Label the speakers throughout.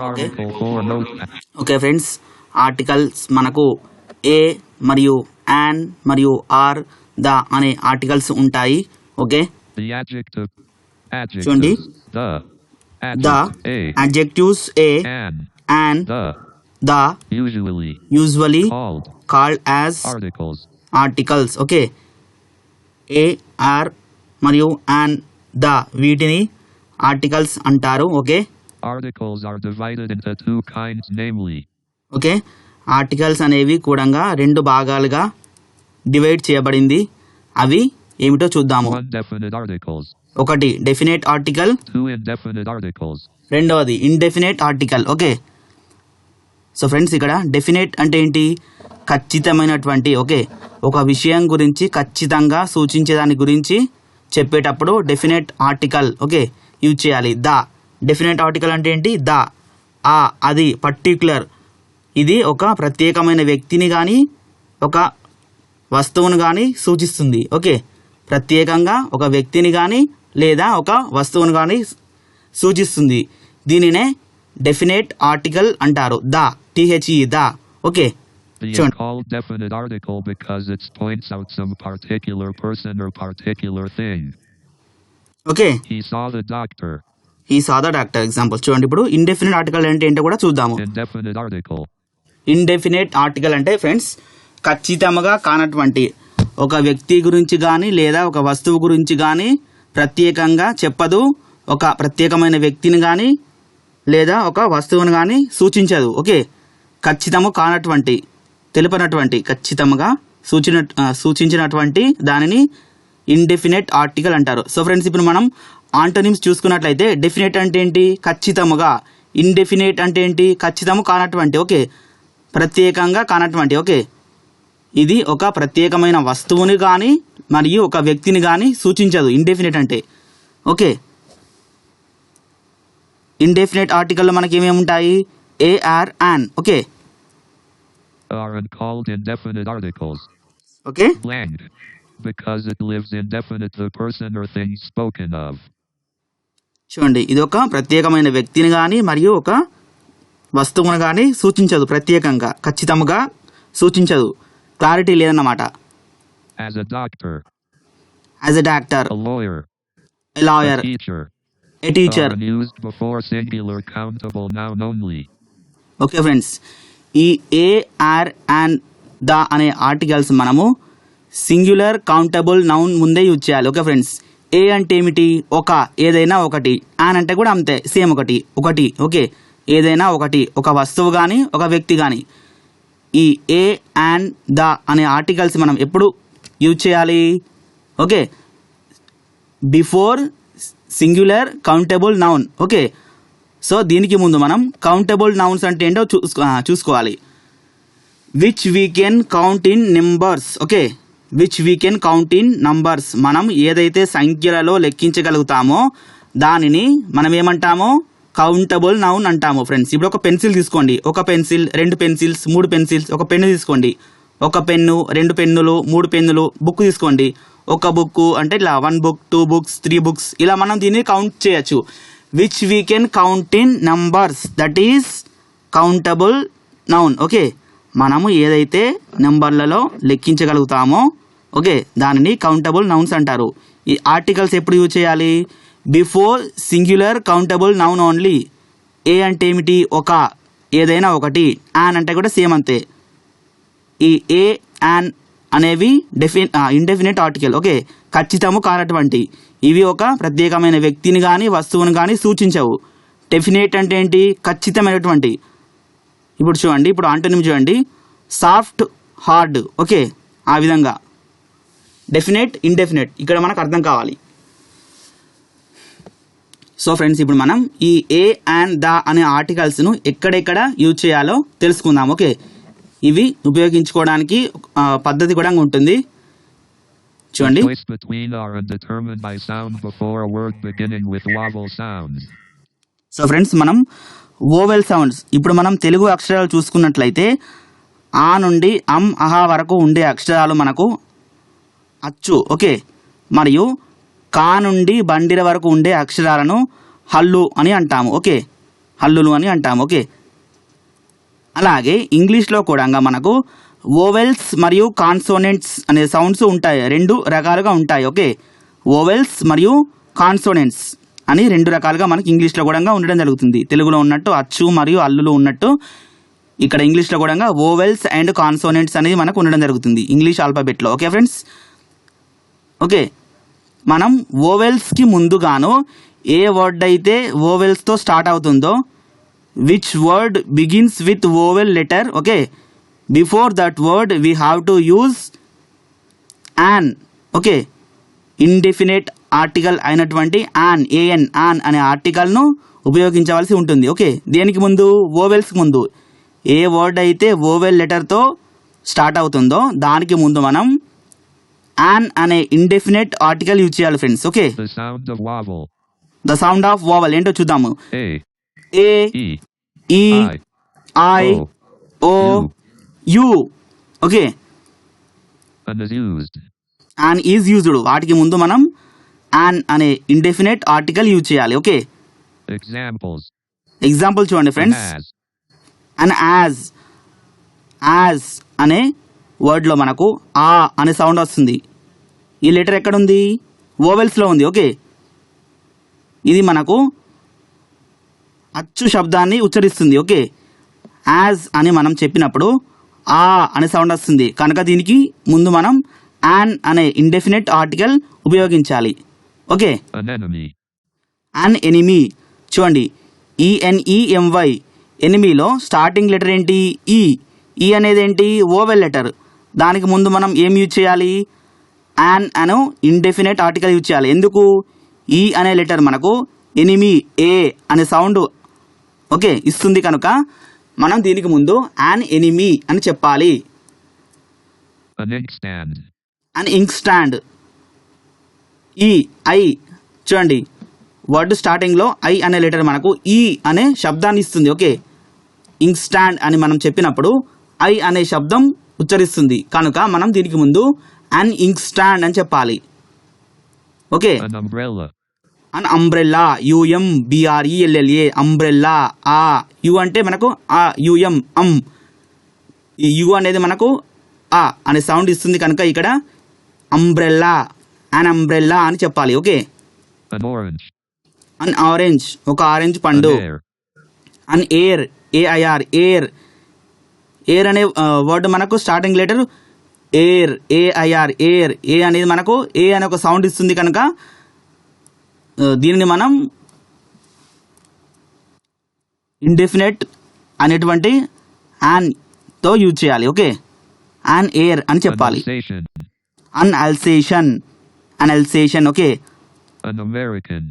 Speaker 1: Okay okay friends, articles మనకు ఏ మరియు and మరియు ఆర్ ద అనే ఆర్టికల్స్ ఉంటాయి. ఓకే చూడండి, the adjectives a and the usually called as articles. Okay, a or మరియు అండ్ ద వీటిని ఆర్టికల్స్ అంటారు. Okay,
Speaker 2: Articles are divided into two kinds, namely.
Speaker 1: Okay, articles అనేవి కూడా రెండు భాగాలుగా డివైడ్ చేయబడింది. అవి ఏమిటో చూద్దాము.
Speaker 2: One, definite articles.
Speaker 1: ఒకటి definite article,
Speaker 2: Two, indefinite articles.
Speaker 1: రెండవది ఇండెఫినేట్ ఆర్టికల్. ఓకే, సో ఫ్రెండ్స్ ఇక్కడ డెఫినేట్ అంటే ఏంటి? ఖచ్చితమైనటువంటి. ఓకే, ఒక విషయం గురించి ఖచ్చితంగా సూచించే దాని గురించి చెప్పేటప్పుడు డెఫినేట్ ఆర్టికల్ ఓకే యూజ్ చేయాలి. ద డెఫినేట్ ఆర్టికల్ అంటే ఏంటి? ద అది పర్టిక్యులర్, ఇది ఒక ప్రత్యేకమైన వ్యక్తిని కానీ ఒక వస్తువును కానీ సూచిస్తుంది. ఓకే, ప్రత్యేకంగా ఒక వ్యక్తిని కానీ లేదా ఒక వస్తువును కానీ సూచిస్తుంది. దీనినే డెఫినేట్ ఆర్టికల్ అంటారు. The THE the. Okay,
Speaker 2: They are called definite article because it points out some particular person or particular thing.
Speaker 1: Okay,
Speaker 2: He saw the doctor.
Speaker 1: ఈ సాదా డాక్టర్ ఎగ్జాంపుల్ చూడండి. ఇప్పుడు ఇండెఫినేట్ ఆర్టికల్ అంటే ఏంటో కూడా చూద్దాము.
Speaker 2: Indefinite article.
Speaker 1: ఇండెఫినేట్ ఆర్టికల్ అంటే ఫ్రెండ్స్ ఖచ్చితంగా కానటువంటి ఒక వ్యక్తి గురించి కానీ లేదా ఒక వస్తువు గురించి కానీ ప్రత్యేకంగా చెప్పదు. ఒక ప్రత్యేకమైన వ్యక్తిని కానీ లేదా ఒక వస్తువును కానీ సూచించదు. ఓకే, ఖచ్చితము కానటువంటి, తెలుపనటువంటి, ఖచ్చితంగా సూచించినటువంటి దానిని ఇండెఫినేట్ ఆర్టికల్ అంటారు. సో ఫ్రెండ్స్, ఇప్పుడు మనం ఆంటోనిమ్స్ చూసుకున్నట్లయితే డెఫినేట్ అంటే ఏంటి? ఖచ్చితముగా. ఇండెఫినేట్ అంటే ఏంటి? ఖచ్చితము కానటువంటి. ఓకే, ప్రత్యేకంగా కానటువంటి. ఓకే, ఇది ఒక ప్రత్యేకమైన వస్తువుని కానీ మరియు ఒక వ్యక్తిని కానీ సూచించదు ఇండెఫినేట్ అంటే. ఓకే, ఇండెఫినేట్ ఆర్టికల్లో మనకి ఏమేమి ఉంటాయి? A or an. Okay,
Speaker 2: Are called indefinite articles.
Speaker 1: Okay,
Speaker 2: Blank. Because it lives indefinite the person or thing spoken of.
Speaker 1: చూడండి, ఇది ఒక ప్రత్యేకమైన వ్యక్తిని కానీ మరియు ఒక వస్తువును కానీ సూచించదు. ప్రత్యేకంగా ఖచ్చితంగా సూచించదు. క్లారిటీ లేదన్నమాట.
Speaker 2: As a doctor.
Speaker 1: As a doctor,
Speaker 2: A lawyer.
Speaker 1: A lawyer,
Speaker 2: A teacher.
Speaker 1: A teacher.
Speaker 2: Are used before singular countable noun only.
Speaker 1: Okay friends, ఈ ఏ ఆర్ అండ్ ద అనే ఆర్టికల్స్ మనము సింగులర్ కౌంటబుల్ నౌన్ ముందే use చేయాలి. Okay friends, ఏ అంటే ఏమిటి? ఒక, ఏదైనా ఒకటి. ఆన్ అంటే కూడా అంతే, సేమ్ ఒకటి. ఓకే, ఏదైనా ఒకటి, ఒక వస్తువు కానీ ఒక వ్యక్తి కానీ. ఈ ఏ అండ్ ద అనే ఆర్టికల్స్ మనం ఎప్పుడు యూజ్ చేయాలి? Okay, before singular countable noun. Okay, so దీనికి ముందు మనం కౌంటబుల్ నౌన్స్ అంటే ఏంటో చూసుకోవాలి. Which we can count in numbers. Okay, which we can count in numbers. మనం ఏదైతే సంఖ్యలలో లెక్కించగలుగుతామో దానిని మనం ఏమంటామో కౌంటబుల్ నౌన్ అంటాము. ఫ్రెండ్స్, ఇప్పుడు ఒక పెన్సిల్ తీసుకోండి. ఒక పెన్సిల్, రెండు పెన్సిల్స్, మూడు పెన్సిల్స్. ఒక పెన్ను తీసుకోండి. ఒక పెన్ను, రెండు పెన్నులు, మూడు పెన్నులు. బుక్ తీసుకోండి. ఒక బుక్ అంటే ఇలా 1 book, 2 books, 3 books. ఇలా మనం దీన్ని కౌంట్ చేయొచ్చు. Which we can count in numbers, that is countable noun. Okay, మనము ఏదైతే నెంబర్లలో లెక్కించగలుగుతామో ఓకే దానిని కౌంటబుల్ నౌన్స్ అంటారు. ఈ ఆర్టికల్స్ ఎప్పుడు యూజ్ చేయాలి? Before singular countable noun only. A అంటే ఏమిటి? ఒక, ఏదైనా ఒకటి. యాన్ అంటే కూడా సేమ్ అంతే. ఈ ఏ యాన్ అనేవి ఇండెఫినేట్ ఆర్టికల్. ఓకే, ఖచ్చితము కానటువంటి. ఇవి ఒక ప్రత్యేకమైన వ్యక్తిని కానీ వస్తువుని కానీ సూచించవు. డెఫినేట్ అంటే ఏంటి? ఖచ్చితమైనటువంటి. ఇప్పుడు చూడండి, ఇప్పుడు ఆంటోనిమ్ చూడండి. Soft, hard. ఓకే, ఆ విధంగా డెఫినేట్, ఇండెఫినేట్ ఇక్కడ మనకు అర్థం కావాలి. సో ఫ్రెండ్స్, ఇప్పుడు మనం ఈ ఏ అండ్ ద అనే ఆర్టికల్స్ను ఎక్కడెక్కడ యూజ్ చేయాలో తెలుసుకుందాం. ఓకే, ఇవి ఉపయోగించుకోవడానికి పద్ధతి కూడా ఉంటుంది. చూడండి, సో ఫ్రెండ్స్, మనం వోవెల్ సౌండ్స్, ఇప్పుడు మనం తెలుగు అక్షరాలు చూసుకున్నట్లయితే ఆ నుండి అహా వరకు ఉండే అక్షరాలు మనకు అచ్చు. ఓకే, మరియు కా నుండి బండిర వరకు ఉండే అక్షరాలను హల్లు అని అంటాము. ఓకే, హల్లులు అని అంటాం. ఓకే, అలాగే ఇంగ్లీష్లో కూడా మనకు వోవెల్స్ మరియు కాన్సోనెంట్స్ అనే సౌండ్స్ ఉంటాయి, రెండు రకాలుగా ఉంటాయి. ఓకే, వోవెల్స్ మరియు కాన్సోనెంట్స్ అని రెండు రకాలుగా మనకి ఇంగ్లీష్లో కూడా ఉండడం జరుగుతుంది. తెలుగులో ఉన్నట్టు అచ్చు మరియు హల్లులు ఉన్నట్టు ఇక్కడ ఇంగ్లీష్లో కూడా వోవెల్స్ అండ్ కాన్సోనెంట్స్ అనేది మనకు ఉండడం జరుగుతుంది ఇంగ్లీష్ ఆల్ఫాబెట్లో. ఓకే ఫ్రెండ్స్, ఓకే, మనం వోవెల్స్కి ముందుగాను ఏ వర్డ్ అయితే వోవెల్స్తో స్టార్ట్ అవుతుందో, which word begins with vowel letter, okay, before that word we have to use an. Okay, indefinite article అయినటువంటి యాన్, ఏఎన్, యాన్ అనే ఆర్టికల్ను ఉపయోగించవలసి ఉంటుంది. ఓకే, దేనికి ముందు? వోవెల్స్కి ముందు. ఏ వర్డ్ అయితే వోవెల్ లెటర్తో స్టార్ట్ అవుతుందో దానికి ముందు మనం యాన్ అనే ఇండెఫినెట్ ఆర్టికల్ యూజ్ చేయాలి friends. Okay,
Speaker 2: The sound of vowel.
Speaker 1: The sound of vowel ఏంటో చూద్దాము.
Speaker 2: A.
Speaker 1: A,
Speaker 2: E.
Speaker 1: E, I,
Speaker 2: O.
Speaker 1: O, U. Okay,
Speaker 2: And is used.
Speaker 1: An is used. వాటికి ముందు మనం యాన్ అనే ఇండెఫినెట్ ఆర్టికల్ యూజ్ చేయాలి. Okay,
Speaker 2: Examples.
Speaker 1: Example చూడండి friends.
Speaker 2: As.
Speaker 1: And as అనే వర్డ్లో మనకు ఆ అనే సౌండ్ వస్తుంది. ఈ లెటర్ ఎక్కడుంది? వోవెల్స్లో ఉంది. ఓకే, ఇది మనకు అచ్చు శబ్దాన్ని ఉచ్చరిస్తుంది. ఓకే, యాజ్ అని మనం చెప్పినప్పుడు ఆ అనే సౌండ్ వస్తుంది కనుక దీనికి ముందు మనం యాన్ అనే ఇండెఫినెట్ ఆర్టికల్ ఉపయోగించాలి. Okay,
Speaker 2: An enemy.
Speaker 1: An enemy చూడండి, ఈఎన్ఈఎంవై, ఎనిమీలో స్టార్టింగ్ లెటర్ ఏంటి? ఈ. ఈ అనేది ఏంటి? Oval letter. దానికి ముందు మనం ఏం యూజ్ చేయాలి? యాన్ అను ఇండెఫినెట్ ఆర్టికల్ యూజ్ చేయాలి. ఎందుకు? ఈ అనే లెటర్ మనకు ఎనిమీ, ఏ అనే సౌండ్ ఓకే ఇస్తుంది కనుక మనం దీనికి ముందు యాన్ ఎనిమీ అని చెప్పాలి.
Speaker 2: An inkstand.
Speaker 1: An inkstand, ఈ, ఐ చూడండి, వర్డ్ స్టార్టింగ్లో ఐ అనే లెటర్ మనకు ఈ అనే శబ్దాన్ని ఇస్తుంది. ఓకే, ఇంక్ స్టాండ్ అని మనం చెప్పినప్పుడు ఐ అనే శబ్దం ఉచ్చరిస్తుంది కనుక మనం దీనికి ముందు అన్ ఇంక్ స్టాండ్ అని చెప్పాలి. Okay,
Speaker 2: An umbrella.
Speaker 1: An umbrella, U M B R E L L A, umbrella. ఆ యు అంటే మనకు ఆ, యుఎం, అమ్. ఈ యు అనేది మనకు ఆ అనే సౌండ్ ఇస్తుంది కనుక ఇక్కడ అంబ్రెల్లా, అన్ అంబ్రెల్లా అని చెప్పాలి. Okay,
Speaker 2: An orange.
Speaker 1: An orange, ఒక ఆరెంజ్
Speaker 2: An
Speaker 1: పండు.
Speaker 2: air.
Speaker 1: An air, A I R, air. Air అనే వర్డ్ మనకు starting letter air, A I R, air. A అనేది మనకు ఏ అనే ఒక సౌండ్ ఇస్తుంది కనుక దీనిని మనం ఇండెఫినెట్ అనేటువంటి యాన్తో యూజ్ చేయాలి. ఓకే, యాన్ ఎయిర్ అని
Speaker 2: An
Speaker 1: చెప్పాలి.
Speaker 2: Alsatian.
Speaker 1: An Alsatian, an Alsatian. Okay,
Speaker 2: An American.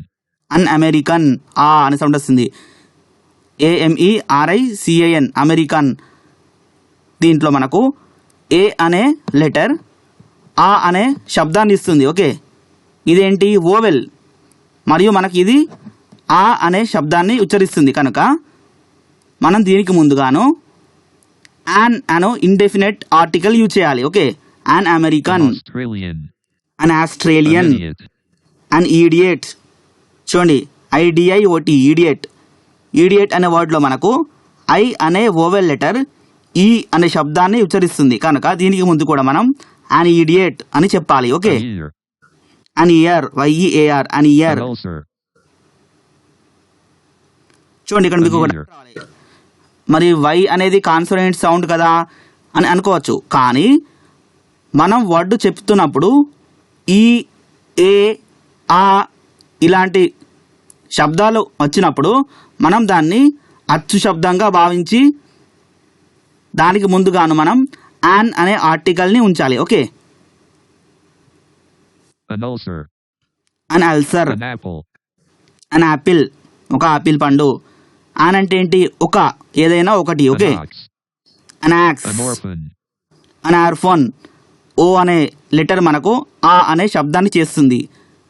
Speaker 1: An American, ఆ అనే సౌండ్ వస్తుంది. AMERICAN, American. దీంట్లో మనకు ఏ అనే లెటర్ ఆ అనే శబ్దాన్ని ఇస్తుంది. ఓకే, ఇదేంటి? ఓవెల్ మరియు మనకి ఇది ఆ అనే శబ్దాన్ని ఉచ్చరిస్తుంది కనుక మనం దీనికి ముందుగాను యాన్ అను ఇండెఫినెట్ ఆర్టికల్ యూజ్ చేయాలి. Okay, an
Speaker 2: An
Speaker 1: American,
Speaker 2: Australian.
Speaker 1: An Australian,
Speaker 2: An idiot.
Speaker 1: An idiot. చూడండి, IDIOT, ఈడియట్. ఈడియట్ అనే వర్డ్లో మనకు ఐ అనే ఓవెల్ లెటర్ ఈ అనే శబ్దాన్ని ఉచ్చరిస్తుంది కనుక దీనికి ముందు కూడా మనం అన్ ఈడియట్ అని చెప్పాలి. Okay,
Speaker 2: An ear.
Speaker 1: An year, YEAR, an year.
Speaker 2: An ulcer.
Speaker 1: చూడండి ఇక్కడ మీకు
Speaker 2: An
Speaker 1: ఒకటి
Speaker 2: ear.
Speaker 1: రావాలి. మరి వై అనేది కాన్సోనెంట్ సౌండ్ కదా అని అనుకోవచ్చు, కానీ మనం వర్డ్ చెప్తున్నప్పుడు ఈ, ఏ, ఆ ఇలాంటి శబ్దాలు వచ్చినప్పుడు మనం దాన్ని అచ్చు శబ్దంగా భావించి దానికి ముందుగాను మనం యాన్ అనే ఆర్టికల్ని ఉంచాలి. Okay,
Speaker 2: An ulcer.
Speaker 1: An ulcer,
Speaker 2: An apple.
Speaker 1: An apple, ఒక ఆపిల్ పండు. యాన్ అంటే ఏంటి? ఒక, ఏదైనా ఒకటి. Okay,
Speaker 2: An ox.
Speaker 1: An ox,
Speaker 2: An orphan.
Speaker 1: An orphan. O అనే లెటర్ మనకు ఆ అనే శబ్దాన్ని చేస్తుంది.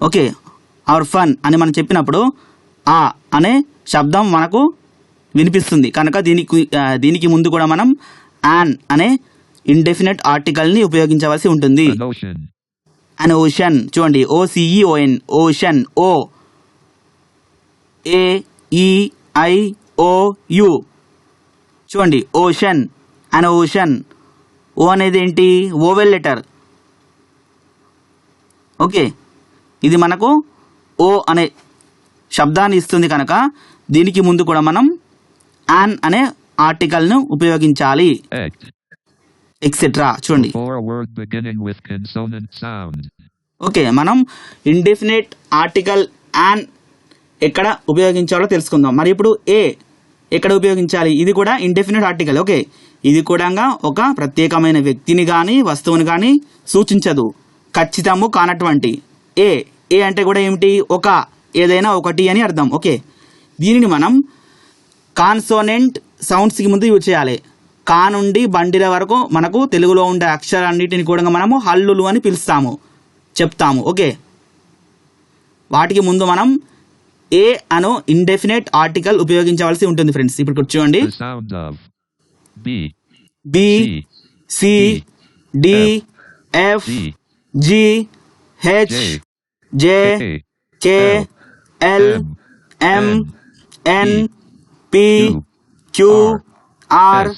Speaker 1: ఓకే, ఆర్ఫన్ అని మనం చెప్పినప్పుడు ఆ అనే శబ్దం మనకు వినిపిస్తుంది కనుక దీనికి ముందు కూడా మనం యాన్ అనే ఇండెఫినెట్ ఆర్టికల్ని ఉపయోగించవలసి ఉంటుంది.
Speaker 2: An ocean.
Speaker 1: అన్ ఓషన్, చూడండి, OCEON, ఓషన్. ఓ, AEIO, OU. చూడండి ఓషన్ అండ్ ఓషన్. ఓ అనేది ఏంటి? Oval letter. ఓకే, ఇది మనకు ఓ అనే శబ్దాన్ని ఇస్తుంది కనుక దీనికి ముందు కూడా మనం యాన్ అనే ఆర్టికల్ను ఉపయోగించాలి. ఎక్సెట్రా. చూడండి.
Speaker 2: Before a word beginning with consonant sound.
Speaker 1: Okay, మనం ఇండెఫినెట్ ఆర్టికల్ యాన్ ఎక్కడ ఉపయోగించాలో తెలుసుకుందాం. మరి ఇప్పుడు ఏ ఎక్కడ ఉపయోగించాలి? ఇది కూడా ఇండెఫినెట్ ఆర్టికల్. ఓకే, ఇది కూడా ఒక ప్రత్యేకమైన వ్యక్తిని కానీ వస్తువుని కానీ సూచించదు. ఖచ్చితము కానటువంటి ఏ. ఏ అంటే కూడా ఏమిటి? ఒక, ఏదైనా ఒకటి అని అర్థం. ఓకే, దీనిని మనం కాన్సోనెంట్ సౌండ్స్కి ముందు యూజ్ చేయాలి. కా నుండి బండిల వరకు మనకు తెలుగులో ఉండే అక్షరాలన్నిటిని కూడా మనము హల్లులు అని పిలుస్తాము, చెప్తాము. ఓకే, వాటికి ముందు మనం ఏ అను ఇండెఫినెట్ ఆర్టికల్ ఉపయోగించవలసి ఉంటుంది ఫ్రెండ్స్. ఇప్పుడు చూడండి.
Speaker 2: The sound of B,
Speaker 1: B, C, D, F, G, H, J, K, L, M, N, P, Q, R,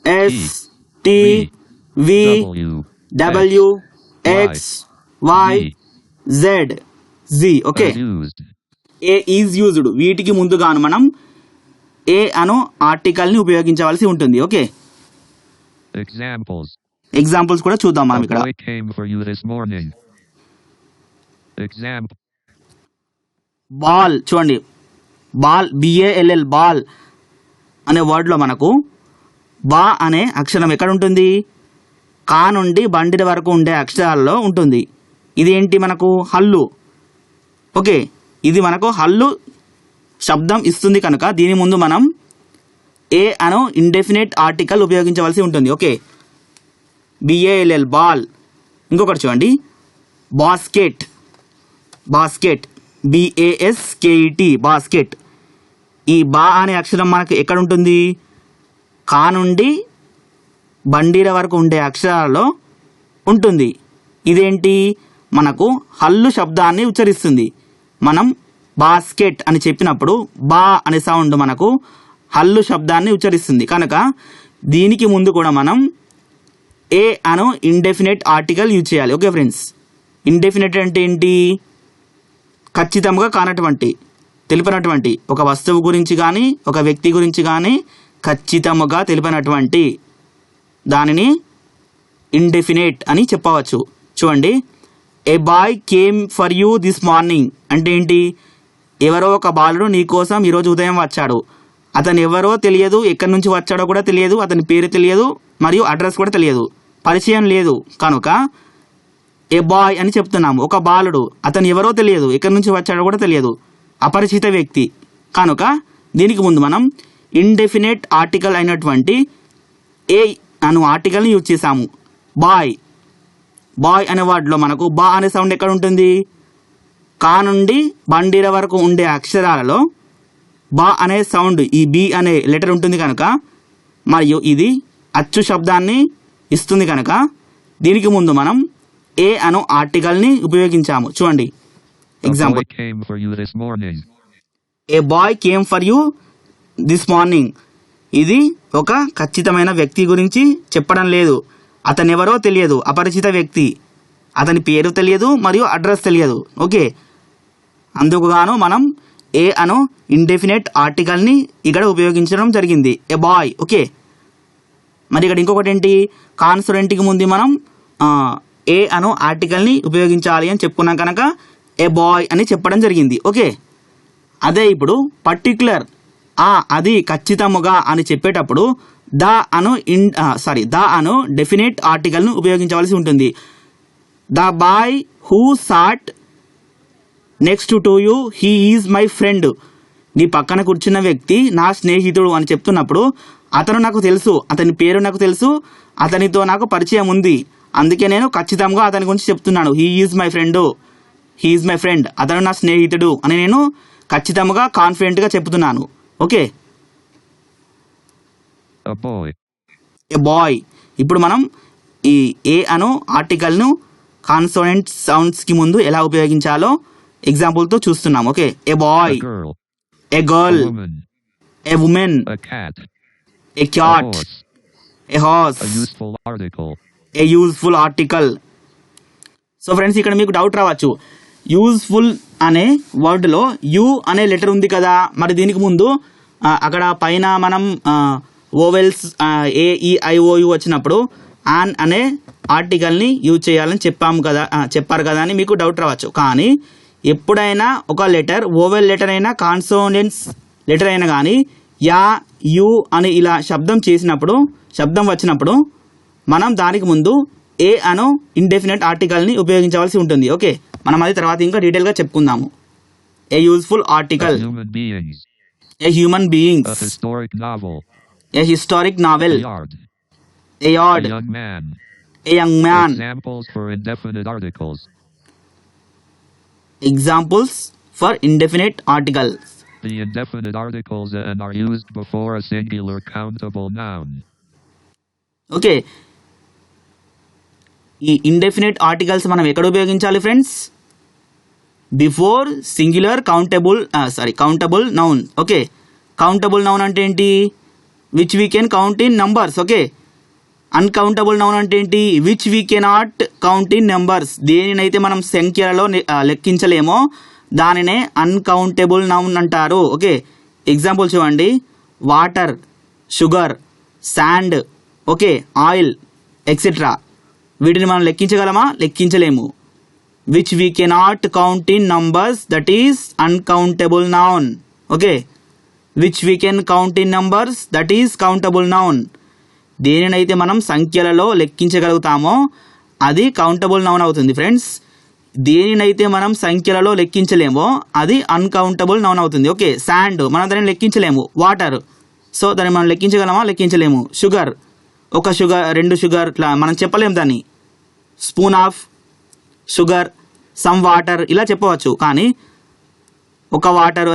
Speaker 1: S, T, V, W, X, Y, Z, G. Okay, a is used. వీటికి ముందుగాను మనం ఏ అను ఆర్టికల్ని ఉపయోగించవలసి ఉంటుంది. Okay, examples కూడా చూద్దాం మనం ఇక్కడ. Ball. చూడండి, బాల్, BALL, బాల్ అనే వర్డ్లో మనకు బా అనే అక్షరం ఎక్కడ ఉంటుంది? కా నుండి బండిల వరకు ఉండే అక్షరాల్లో ఉంటుంది. ఇది ఏంటి? మనకు హల్లు. ఓకే, ఇది మనకు హల్లు శబ్దం ఇస్తుంది కనుక దీని ముందు మనం ఏ అను ఇండెఫినెట్ ఆర్టికల్ ఉపయోగించవలసి ఉంటుంది. Okay, BALL, ball. ఇంకొకటి చూడండి, బాస్కెట్. Basket, BASKET, basket. ఈ బా అనే అక్షరం మనకు ఎక్కడ ఉంటుంది? కా నుండి బండిల వరకు ఉండే అక్షరాలలో ఉంటుంది. ఇదేంటి? మనకు హల్లు శబ్దాన్ని ఉచ్చరిస్తుంది. మనం బాస్కెట్ అని చెప్పినప్పుడు బా అనే సౌండ్ మనకు హల్లు శబ్దాన్ని ఉచ్చరిస్తుంది కనుక దీనికి ముందు కూడా మనం ఏ అను ఇండెఫినెట్ ఆర్టికల్ యూజ్ చేయాలి. ఓకే ఫ్రెండ్స్, ఇండెఫినెట్ అంటే ఏంటి? ఖచ్చితంగా కానటువంటి, తెలిపినటువంటి, ఒక వస్తువు గురించి కానీ ఒక వ్యక్తి గురించి కానీ ఖచ్చితముగా తెలిపినటువంటి దానిని ఇండెఫినెట్ అని చెప్పవచ్చు. చూడండి, a boy came for you this morning అంటే ఏంటి? ఎవరో ఒక బాలుడు నీ కోసం ఈరోజు ఉదయం వచ్చాడు. అతను ఎవరో తెలియదు, ఎక్కడి నుంచి వచ్చాడో కూడా తెలియదు, అతని పేరు తెలియదు, మరియు అడ్రస్ కూడా తెలియదు, పరిచయం లేదు కనుక ఏ బాయ్ అని చెప్తున్నాము. ఒక బాలుడు, అతను ఎవరో తెలియదు, ఎక్కడి నుంచి వచ్చాడో కూడా తెలియదు, అపరిచిత వ్యక్తి కనుక దీనికి ముందు మనం ఇండెఫినెట్ ఆర్టికల్ అయినటువంటి ఏ అను ఆర్టికల్ని యూజ్ చేసాము. బాయ్. బాయ్ అనే వర్డ్లో మనకు బా అనే సౌండ్ ఎక్కడ ఉంటుంది? కా నుండి బండిల వరకు ఉండే అక్షరాలలో బా అనే సౌండ్, ఈ బి అనే లెటర్ ఉంటుంది కనుక మరియు ఇది అచ్చు శబ్దాన్ని ఇస్తుంది కనుక దీనికి ముందు మనం ఏ అను ఆర్టికల్ని ఉపయోగించాము. చూడండి, example, a boy came for you this morning. ఇది ఒక ఖచ్చితమైన వ్యక్తి గురించి చెప్పడం లేదు. అతను ఎవరో తెలియదు, అపరిచిత వ్యక్తి, అతని పేరు తెలియదు మరియు అడ్రస్ తెలియదు. ఓకే, అందుకుగాను మనం ఏ అను ఇండెఫినెట్ ఆర్టికల్ని ఇక్కడ ఉపయోగించడం జరిగింది, ఏ బాయ్. ఓకే, మరి ఇక్కడ ఇంకొకటి ఏంటి? కాన్సోనెంట్కి ముందు మనం ఏ అను ఆర్టికల్ని ఉపయోగించాలి అని చెప్పుకున్నాం కనుక ఏ బాయ్ అని చెప్పడం జరిగింది. ఓకే, అదే ఇప్పుడు పర్టిక్యులర్ అది ఖచ్చితముగా అని చెప్పేటప్పుడు ద అను డెఫినెట్ ఆర్టికల్ను ఉపయోగించవలసి ఉంటుంది. The boy who sat next to you he is my friend. నీ పక్కన కూర్చున్న వ్యక్తి నా స్నేహితుడు అని చెప్తున్నప్పుడు అతను నాకు తెలుసు, అతని పేరు నాకు తెలుసు, అతనితో నాకు పరిచయం ఉంది, అందుకే నేను ఖచ్చితంగా అతని గురించి చెప్తున్నాను. హీ ఈజ్ మై ఫ్రెండ్, అతను నా స్నేహితుడు అని నేను ఖచ్చితంగా కాన్ఫిడెంట్గా చెప్తున్నాను. Okay, a bye. ఇప్పుడు మనం ఈ ఏ అను ఆర్టికల్ను కాన్సోనెంట్ సౌండ్స్కి ముందు ఎలా ఉపయోగించాలో ఎగ్జాంపుల్తో చూస్తున్నాం. Okay, a boy, a girl, a woman,
Speaker 2: a cat,
Speaker 1: a
Speaker 2: a
Speaker 1: cat,
Speaker 2: horse,
Speaker 1: a horse,
Speaker 2: a useful article,
Speaker 1: a useful article. So friends ఇక్కడ మీకు డౌట్ రావచ్చు, యూజ్ఫుల్ అనే వర్డ్లో యూ అనే లెటర్ ఉంది కదా, మరి దీనికి ముందు అక్కడ పైన మనం ఓవెల్స్ AEIOU వచ్చినప్పుడు ఆన్ అనే ఆర్టికల్ని యూజ్ చేయాలని చెప్పారు కదా అని మీకు డౌట్ రావచ్చు. కానీ ఎప్పుడైనా ఒక లెటర్ ఓవెల్ లెటర్ అయినా కాన్సోనెంట్స్ లెటర్ అయినా కానీ యా యూ అని ఇలా శబ్దం వచ్చినప్పుడు మనం దానికి ముందు ఏ అను ఇండెఫినెట్ ఆర్టికల్ని ఉపయోగించవలసి ఉంటుంది. ఓకే, మనం అది తర్వాత ఇంకా డీటెయిల్గా చెప్పుకుందాము. A useful article,
Speaker 2: human beings,
Speaker 1: a human
Speaker 2: a
Speaker 1: beings,
Speaker 2: historic novel,
Speaker 1: a historic novel,
Speaker 2: a yard,
Speaker 1: a
Speaker 2: a
Speaker 1: yard,
Speaker 2: young man.
Speaker 1: A young man.
Speaker 2: Examples for indefinite articles.
Speaker 1: Examples for indefinite articles.
Speaker 2: The indefinite articles and are used before a singular countable noun.
Speaker 1: Okay, ఈ indefinite articles మనం ఎక్కడ ఉపయోగించాలి friends? Before singular countable noun. Okay, countable noun అంటే ఏంటి? Which we can count in numbers. Okay, uncountable noun అంటే ఏంటి? Which we cannot count in numbers. దేనినైతే మనం సంఖ్యలలో లెక్కించలేమో దానినే అన్కౌంటబుల్ నౌన్ అంటారు. ఓకే, ఎగ్జాంపుల్ చూడండి, water, sugar, sand, okay, oil etcetera. వీటిని మనం లెక్కించగలమా? లెక్కించలేము. Which we cannot count in numbers, that is uncountable noun. Okay, which we can count in numbers, that is countable noun. దేనినైతే మనం సంఖ్యలలో లెక్కించగలుగుతామో అది కౌంటబుల్ నౌన్ అవుతుంది ఫ్రెండ్స్. దేనినైతే మనం సంఖ్యలలో లెక్కించలేమో అది అన్కౌంటబుల్ నౌన్ అవుతుంది. ఓకే, శాండ్ మనం దాన్ని లెక్కించలేము. వాటర్, సో దాన్ని మనం లెక్కించగలమా? లెక్కించలేము. షుగర్, ఒక షుగర్, రెండు షుగర్, ఇట్లా మనం చెప్పలేము దాన్ని. Spoon of sugar, some water ఇలా చెప్పవచ్చు. కానీ ఒక వాటర్,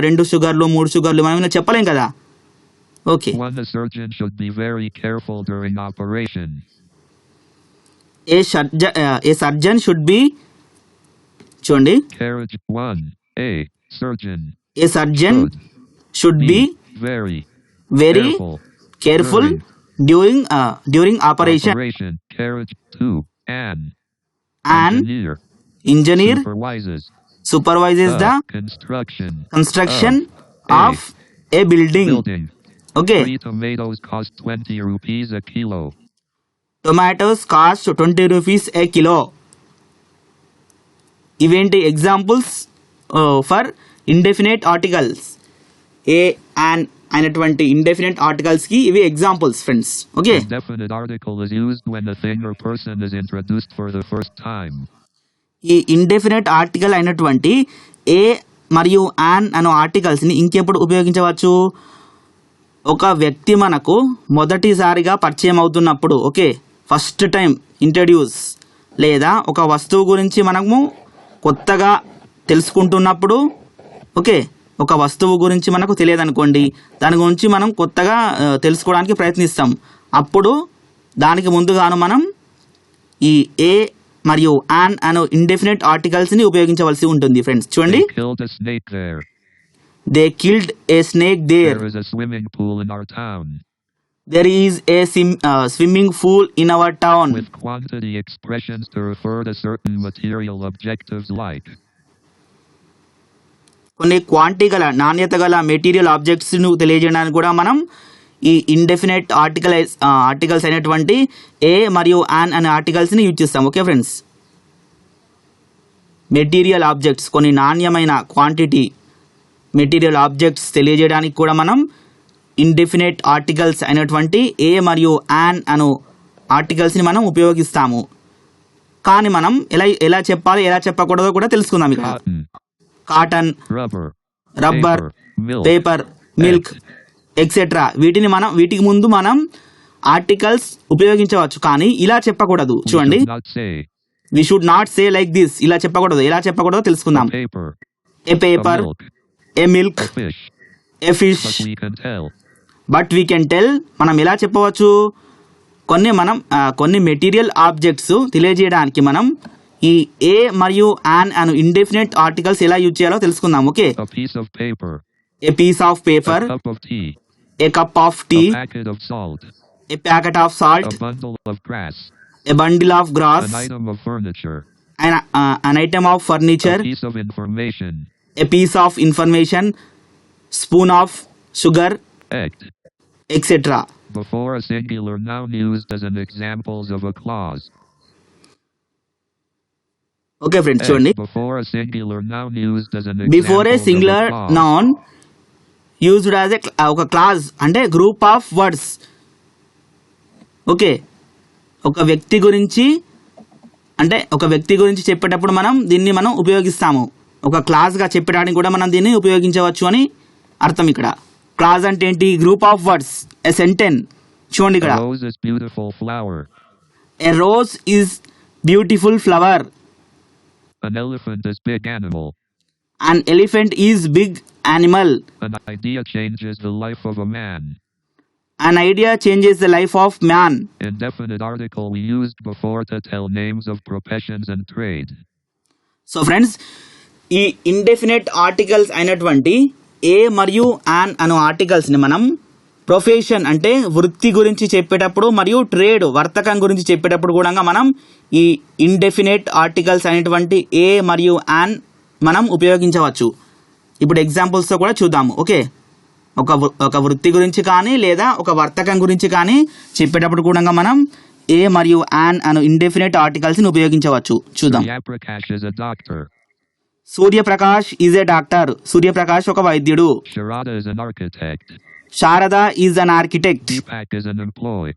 Speaker 1: రెండు షుగర్లు, మూడు షుగర్లు మనం ఇలా చెప్పలేం కదా. Okay,
Speaker 2: One, a surgeon should be very careful during operation.
Speaker 1: A surgeon should be, చూడండి,
Speaker 2: Carriage 1. A surgeon
Speaker 1: a surgeon
Speaker 2: should
Speaker 1: should be
Speaker 2: very
Speaker 1: very
Speaker 2: careful
Speaker 1: careful during operation.
Speaker 2: operation. Carriage 2. An
Speaker 1: and
Speaker 2: engineer
Speaker 1: engineer
Speaker 2: supervises
Speaker 1: the
Speaker 2: construction
Speaker 1: of a building.
Speaker 2: building.
Speaker 1: Okay,
Speaker 2: 3 tomatoes cost 20 rupees a kilo.
Speaker 1: Tomatoes cost 20 rupees a kilo. ఇవేంటి? Examples for indefinite articles. A and అయినటువంటి indefinite articles కి ఇవి examples friends. Okay,
Speaker 2: Indefinite article is used when a thing or person is introduced for the first time.
Speaker 1: ఈ indefinite article అయినటువంటి ఏ మరియు an అనే articles ని ఇంకెప్పుడు ఉపయోగించవచ్చు? ఒక వ్యక్తి మనకు మొదటిసారిగా పరిచయం అవుతున్నప్పుడు, ఓకే, ఫస్ట్ టైం ఇంట్రడ్యూస్, లేదా ఒక వస్తువు గురించి మనము కొత్తగా తెలుసుకుంటున్నప్పుడు, ఓకే, ఒక వస్తువు గురించి మనకు తెలియదు అనుకోండి, దాని గురించి మనం కొత్తగా తెలుసుకోవడానికి ప్రయత్నిస్తాం. అప్పుడు దానికి ముందుగాను మనం ఈ ఏ మరియు యాన్ అనే ఇండెఫినెట్ ఆర్టికల్స్ని ఉపయోగించవలసి ఉంటుంది ఫ్రెండ్స్. చూడండి,
Speaker 2: They killed a snake there.
Speaker 1: They killed a snake there.
Speaker 2: There is a swimming pool in our town.
Speaker 1: There is a swimming pool in our town.
Speaker 2: With quantity expressions to refer to certain material objectives like.
Speaker 1: కొన్ని నాణ్యత గల material objects ను తెలియజేయడానికి కూడా మనం ఈ indefinite articles అయినటువంటి ఏ మరియు యాన్ అనే ఆర్టికల్స్ ని యూజ్ చేస్తాం. ఓకే ఫ్రెండ్స్, మెటీరియల్ ఆబ్జెక్ట్స్, కొన్ని నాణ్యమైన క్వాంటిటీ మెటీరియల్ ఆబ్జెక్ట్స్ తెలియజేయడానికి కూడా మనం ఇండెఫినెట్ ఆర్టికల్స్ అయినటువంటి ఏ మరియు యాన్ అను ఆర్టికల్స్ని మనం ఉపయోగిస్తాము. కానీ మనం ఎలా చెప్పాలి, ఎలా చెప్పకూడదో కూడా తెలుసుకుందాం. ఇక్కడ cotton, rubber, paper, milk etcetera వీటికి ముందు మనం ఆర్టికల్స్ ఉపయోగించవచ్చు, కానీ ఇలా చెప్పకూడదు. చూడండి, we should not say like this, ఇలా చెప్పకూడదు. ఎలా చెప్పకూడదో తెలుసుకుందాం. A paper, a milk, a fish. But we can tell, మనం ఎలా చెప్పవచ్చు? కొన్ని మెటీరియల్ ఆబ్జెక్ట్స్ తెలియజేయడానికి మనం ఈ ఏ మరియు యాన్ అను ఇండెఫినెట్ ఆర్టికల్స్ ఎలా యూజ్ చేయాలో తెలుసుకుందాం. Okay, a piece of paper,
Speaker 2: a cup of tea,
Speaker 1: a cup of tea,
Speaker 2: a packet of salt,
Speaker 1: a packet of salt,
Speaker 2: a bundle of grass,
Speaker 1: a bundle of grass,
Speaker 2: an item of furniture,
Speaker 1: an item of furniture,
Speaker 2: a piece of information,
Speaker 1: a piece of information, spoon of sugar,
Speaker 2: act.
Speaker 1: etc.
Speaker 2: Before a singular noun used as an examples of a clause.
Speaker 1: Okay friends చూడండి,
Speaker 2: Before a singular noun used as an
Speaker 1: before A
Speaker 2: examples of
Speaker 1: singular
Speaker 2: a clause.
Speaker 1: Noun used as ఒక clause అంటే group of words. Okay, ఒక వ్యక్తి గురించి అంటే ఒక వ్యక్తి గురించి చెప్పేటప్పుడు మనం దీన్ని మనం ఉపయోగిస్తాము. ఒక క్లాజ్గా చెప్పడానికి కూడా మనం దీన్ని ఉపయోగించవచ్చు అని అర్థం. ఇక్కడ క్లాజ్ అంటే ఏంటి? Group of words, a sentence. చూడండి ఇక్కడ,
Speaker 2: A rose is beautiful flower.
Speaker 1: A rose is beautiful flower,
Speaker 2: An elephant is big animal.
Speaker 1: an elephant is big animal,
Speaker 2: An idea changes the life of a man.
Speaker 1: an idea changes the life of man.
Speaker 2: Indefinite article we used before to tell names of professions and trade.
Speaker 1: So friends, ఈ indefinite articles అయినటువంటి ఏ మరియు an అను ఆర్టికల్స్ని మనం profession అంటే వృత్తి గురించి చెప్పేటప్పుడు మరియు trade వర్తకం గురించి చెప్పేటప్పుడు కూడా మనం ఈ ఇండెఫినెట్ ఆర్టికల్స్ అనేటువంటి ఏ మరియు యాన్ మనం ఉపయోగించవచ్చు. ఇప్పుడు ఎగ్జాంపుల్స్తో కూడా చూద్దాము. ఓకే, ఒక వృత్తి గురించి కానీ లేదా ఒక వర్తకం గురించి కానీ చెప్పేటప్పుడు కూడా మనం ఏ మరియు యాన్ అను ఇండెఫినెట్ ఆర్టికల్స్ని ఉపయోగించవచ్చు. చూద్దాం.
Speaker 2: Suryaprakash is a doctor.
Speaker 1: Suryaprakash is a doctor. Suryaprakash ఒక వైద్యుడు.
Speaker 2: Sharada is an architect.
Speaker 1: Sharada is an architect.
Speaker 2: Deepak is an employee.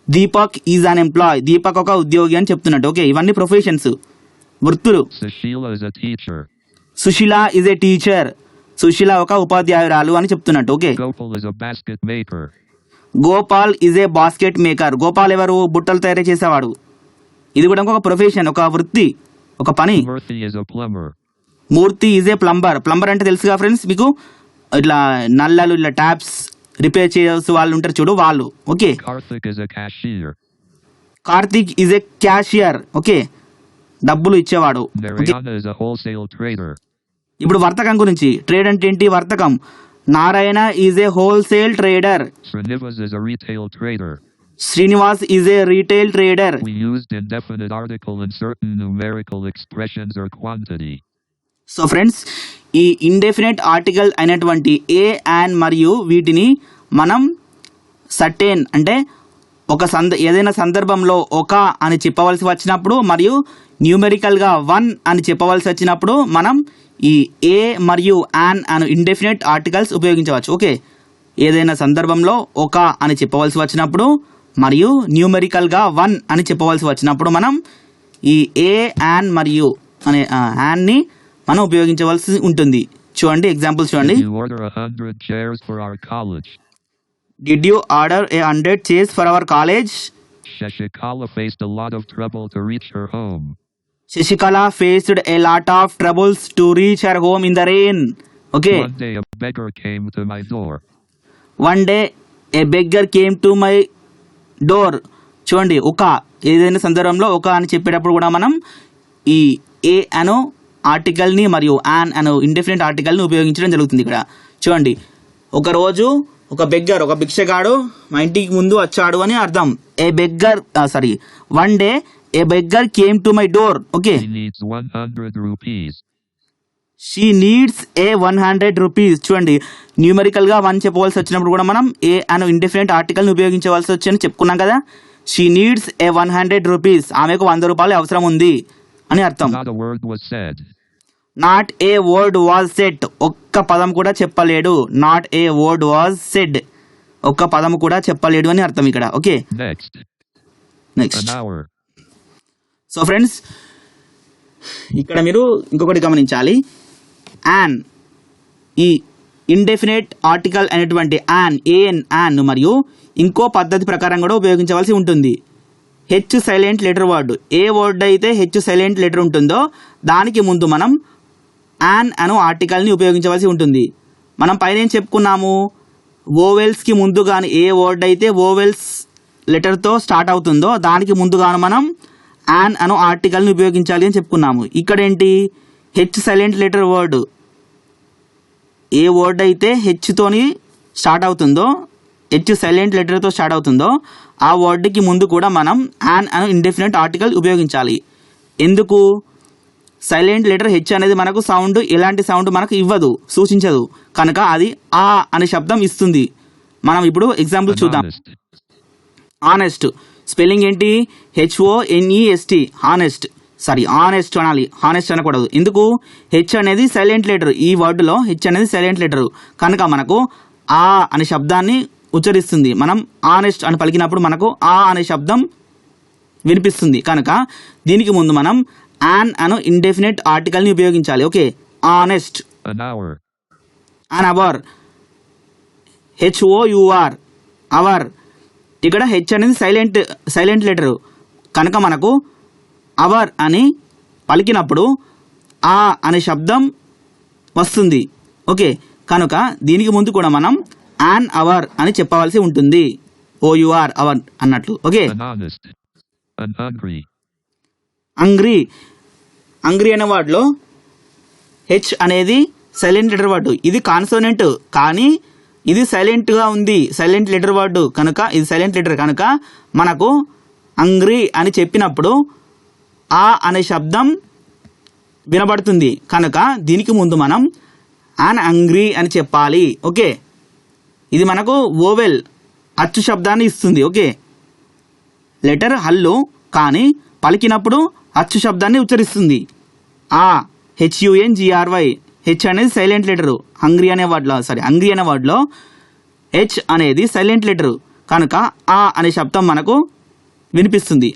Speaker 1: Deepak is an employee. Deepak ఒక ఉద్యోగి అని చెప్తున్నట్టు. ఓకే, ఇవన్నీ ప్రొఫెషన్స్, వృత్తులు.
Speaker 2: Sushila is a teacher.
Speaker 1: Sushila is a teacher. Sushila ఒక ఉపాధ్యాయురాలు అని చెప్తున్నట్టు. Okay,
Speaker 2: Gopal is a basket maker.
Speaker 1: Gopal is a basket maker. Gopal ఎవరు? బుట్టలు తయారు చేసేవాడు. ఇది కూడా ఒక ప్రొఫెషన్, ఒక వృత్తి, ఒక పని.
Speaker 2: Murthy is a plumber.
Speaker 1: Murthy is a plumber. Plumber అంటే తెలుసుగా ఫ్రెండ్స్ మీకు, ఇట్లా నల్లలు ఇట్లా ట్యాప్స్ రిపేర్ చేయాల్సి వాళ్ళు ఉంటారు చూడు, వాళ్ళు. Okay,
Speaker 2: Karthik is a cashier.
Speaker 1: Karthik is a cashier. Okay, డబ్బులు ఇచ్చేవాడు. Okay,
Speaker 2: Narayana is a wholesale trader.
Speaker 1: ఇప్పుడు వర్తకం గురించి. ట్రేడ్ అంటే ఏంటి? వర్తకం. Narayana is a wholesale trader.
Speaker 2: Srinivas is a retail trader.
Speaker 1: Srinivas is a retail trader.
Speaker 2: We used indefinite article in certain numerical expressions or quantity.
Speaker 1: So friends, ఈ indefinite article అయినటువంటి ఏ, an మరియు వీటిని మనం సర్టెన్ అంటే ఏదైనా సందర్భంలో ఒక అని చెప్పవలసి వచ్చినప్పుడు మరియు న్యూమెరికల్గా వన్ అని చెప్పవలసి వచ్చినప్పుడు మనం ఈ ఏ మరియు యాన్ అను ఇండెఫినెట్ ఆర్టికల్స్ ఉపయోగించవచ్చు. ఓకే, ఏదైనా సందర్భంలో ఒక అని చెప్పవలసి వచ్చినప్పుడు మరియు న్యూమెరికల్గా వన్ అని చెప్పవలసి వచ్చినప్పుడు మనం ఈ ఏ, యాన్ మరియు అనే యాన్ని మనం ఉపయోగించవలసి ఉంటుంది. చూడండి ఎగ్జాంపుల్స్ చూడండి.
Speaker 2: You order 100 chairs for our college.
Speaker 1: Did you order 100 chairs for our college?
Speaker 2: Shashikala faced a lot of trouble to reach her home.
Speaker 1: Shashikala faced a lot of troubles to reach her home in the rain. Okay.
Speaker 2: One day a beggar came to my door.
Speaker 1: One day a beggar came to my door. చూడండి, ఒక ఏదైనా సందర్భంలో ఒక అని చెప్పేటప్పుడు కూడా మనం ఈ ఏ అను ఆర్టికల్ని మరియు యాన్ అను ఇండెఫినెట్ ఆర్టికల్ని ఉపయోగించడం జరుగుతుంది. ఇక్కడ చూడండి, ఒకరోజు ఒక బెగ్గర్, ఒక భిక్షగాడు మా ఇంటికి ముందు వచ్చాడు అని అర్థం. ఏ beggar one day A beggar came to my door. Okay,
Speaker 2: He needs 100 rupees.
Speaker 1: She needs a 100 rupees. చూడండి, న్యూమెరికల్గా వన్ చెప్పవలసి వచ్చినప్పుడు కూడా మనం ఏ అను ఇండెఫినెట్ ఆర్టికల్ని ఉపయోగించవలసి వచ్చని చెప్పుకున్నాం కదా. She needs a 100 rupees. ఆమెకు 100 రూపాయలు అవసరం ఉంది అని అర్థం.
Speaker 2: Not a word was said.
Speaker 1: Not a word was said. ఒక్క పదం కూడా చెప్పలేడు. Not a word was said. ఒక్క పదం కూడా చెప్పలేడు అని అర్థం ఇక్కడ. Okay,
Speaker 2: Next.
Speaker 1: Next.
Speaker 2: An hour.
Speaker 1: So friends, ఇక్కడ మీరు ఇంకొకటి గమనించాలి. యాన్, ఈ ఇండెఫినెట్ ఆర్టికల్ అనేటువంటి యాన్, ఏఎన్ యాన్ మరియు ఇంకో పద్ధతి ప్రకారం కూడా ఉపయోగించవలసి ఉంటుంది. H silent letter word. ఏ వర్డ్ అయితే హెచ్ సైలెంట్ లెటర్ ఉంటుందో దానికి ముందు మనం యాన్ అను ఆర్టికల్ని ఉపయోగించవలసి ఉంటుంది. మనం పైన ఏం చెప్పుకున్నాము? ఓవెల్స్కి ముందు కానీ ఏ వర్డ్ అయితే ఓవెల్స్ లెటర్తో స్టార్ట్ అవుతుందో దానికి ముందుగాను మనం యాన్ అను ఆర్టికల్ని ఉపయోగించాలి అని చెప్పుకున్నాము. ఇక్కడ ఏంటి? H silent letter word. ఏ వర్డ్ అయితే హెచ్తోని స్టార్ట్ అవుతుందో, హెచ్ సైలెంట్ లెటర్తో స్టార్ట్ అవుతుందో ఆ వర్డ్కి ముందు కూడా మనం యాన్ అను ఇండెఫినెట్ ఆర్టికల్ ఉపయోగించాలి. ఎందుకు? సైలెంట్ లెటర్ హెచ్ అనేది మనకు సౌండ్, ఎలాంటి సౌండ్ మనకు ఇవ్వదు, సూచించదు, కనుక అది ఆ అనే శబ్దం ఇస్తుంది. మనం ఇప్పుడు ఎగ్జాంపుల్ చూద్దాం. ఆనెస్ట్ స్పెల్లింగ్ ఏంటి? HONEST, honest. సారీ, ఆనెస్ట్ అనాలి, హానెస్ట్ అనకూడదు. ఎందుకు? హెచ్ అనేది సైలెంట్ లెటర్, ఈ వర్డ్లో హెచ్ అనేది సైలెంట్ లెటర్ కనుక మనకు ఆ అనే శబ్దాన్ని ఉచ్చరిస్తుంది. మనం ఆనెస్ట్ అని పలికినప్పుడు మనకు ఆ అనే శబ్దం వినిపిస్తుంది. కనుక దీనికి ముందు మనం యాన్ అను ఇండెఫినెట్ ఆర్టికల్ని ఉపయోగించాలి. Okay, honest,
Speaker 2: an hour,
Speaker 1: an hour, HOUR, hour. ఇక్కడ హెచ్ అనేది సైలెంట్ లెటరు కనుక మనకు అవర్ అని పలికినప్పుడు ఆ అనే శబ్దం వస్తుంది. ఓకే, కనుక దీనికి ముందు కూడా మనం యాన్ అవర్ అని చెప్పవలసి ఉంటుంది. OUR, అవర్ అన్నట్లు. Okay,
Speaker 2: an honest, an hungry,
Speaker 1: అంగ్రీ. అంగ్రీ అనే వర్డ్లో హెచ్ అనేది సైలెంట్ లెటర్ వర్డ్, ఇది కాన్సోనెంట్ కానీ ఇది సైలెంట్గా ఉంది, సైలెంట్ లెటర్ వర్డ్ కనుక ఇది సైలెంట్ లెటర్ కనుక మనకు అంగ్రీ అని చెప్పినప్పుడు ఆ అనే శబ్దం వినబడుతుంది. కనుక దీనికి ముందు మనం యాన్ అంగ్రీ అని చెప్పాలి. ఓకే, ఇది మనకు ఓవెల్ అచ్చు శబ్దాన్ని ఇస్తుంది. ఓకే, లెటర్ హల్లు కానీ పలికినప్పుడు అచ్చు శబ్దాన్ని ఉచ్చరిస్తుంది. ఆ HUNGRY, హెచ్ అనేది సైలెంట్ లెటరు. అంగ్రీ అనే వర్డ్లో హెచ్ అనేది సైలెంట్ లెటరు కనుక ఆ అనే శబ్దం మనకు వినిపిస్తుంది.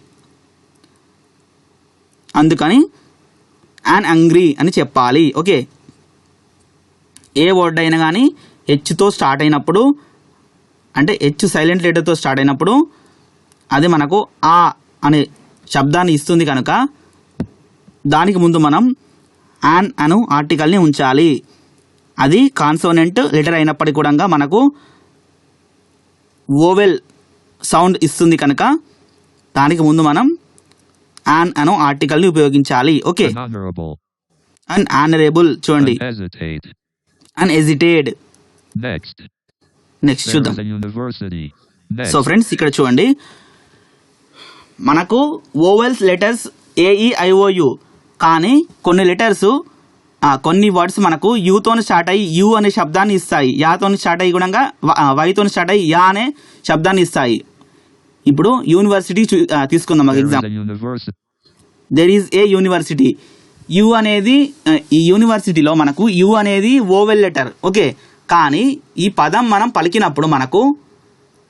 Speaker 1: అందుకని యాన్ అంగ్రీ అని చెప్పాలి. ఓకే, ఏ వర్డ్ అయినా కానీ హెచ్తో స్టార్ట్ అయినప్పుడు, అంటే హెచ్ సైలెంట్ లెటర్తో స్టార్ట్ అయినప్పుడు అది మనకు ఆ అనే శబ్దాన్ని ఇస్తుంది కనుక దానికి ముందు మనం యాన్ అను ఆర్టికల్ని ఉంచాలి. అది కాన్సోనెంట్ లెటర్ అయినప్పటికీ కూడా మనకు ఓవెల్ సౌండ్ ఇస్తుంది కనుక దానికి ముందు మనం యాన్ అను ఆర్టికల్ని ఉపయోగించాలి. Okay,
Speaker 2: an honorable,
Speaker 1: an honourable చూడండి,
Speaker 2: an hesitate.
Speaker 1: An hesitate.
Speaker 2: Next,
Speaker 1: next
Speaker 2: there
Speaker 1: చూద్దాం.
Speaker 2: is a university. Next,
Speaker 1: so friends ఇక్కడ చూడండి, మనకు ఓవెల్స్ లెటర్స్ AEIOU కానీ కొన్ని లెటర్స్ కొన్ని వర్డ్స్ మనకు యూతో స్టార్ట్ అయ్యి యూ అనే శబ్దాన్ని ఇస్తాయి, యాతో స్టార్ట్ అయ్యి కూడా వైతో స్టార్ట్ అయ్యి యా అనే శబ్దాన్ని ఇస్తాయి. ఇప్పుడు యూనివర్సిటీ తీసుకుందాం ఒక
Speaker 2: there is
Speaker 1: example.
Speaker 2: a university.
Speaker 1: There is a university. You అనేది ఈ యూనివర్సిటీలో మనకు యు అనేది ఓవెల్ లెటర్. ఓకే, కానీ ఈ పదం మనం పలికినప్పుడు మనకు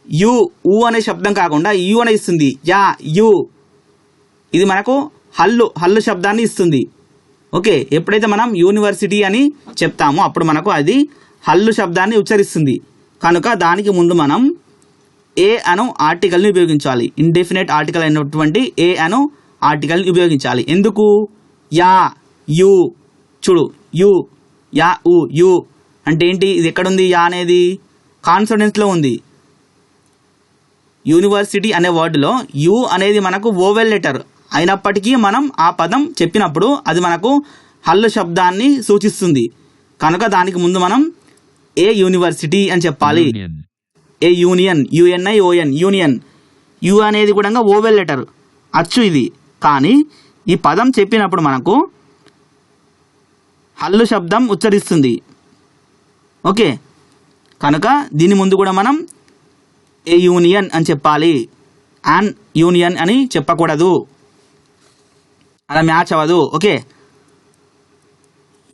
Speaker 1: యు ఊ అనే శబ్దం కాకుండా యు అనే ఇస్తుంది. యా యు, ఇది మనకు హల్లు శబ్దాన్ని ఇస్తుంది. ఓకే, ఎప్పుడైతే మనం యూనివర్సిటీ అని చెప్తామో అప్పుడు మనకు అది హల్లు శబ్దాన్ని ఉచ్చరిస్తుంది. కనుక దానికి ముందు మనం ఏ అను ఆర్టికల్ని ఉపయోగించాలి. ఇండెఫినెట్ ఆర్టికల్ అయినటువంటి ఏ అను ఆర్టికల్ని ఉపయోగించాలి. ఎందుకు? యా యు, చూడు యు యా ఊ యు అంటే ఏంటి? ఇది ఎక్కడుంది? యా అనేది కాన్సోనెంట్స్లో ఉంది. యూనివర్సిటీ అనే వర్డ్లో యు అనేది మనకు ఓవెల్ లెటర్ అయినప్పటికీ మనం ఆ పదం చెప్పినప్పుడు అది మనకు హల్లు శబ్దాన్ని సూచిస్తుంది. కనుక దానికి ముందు మనం ఏ యూనివర్సిటీ అని చెప్పాలి.
Speaker 2: Union,
Speaker 1: A union, UNION, union. You అనేది కూడా ఓవెల్ లెటర్ అచ్చు ఇది, కానీ ఈ పదం చెప్పినప్పుడు మనకు హల్లు శబ్దం ఉచ్చరిస్తుంది. ఓకే, కనుక దీని ముందు కూడా మనం ఏ యూనియన్ అని చెప్పాలి. యాన్ యూనియన్ అని చెప్పకూడదు, అలా మ్యాచ్ అవ్వదు. ఓకే,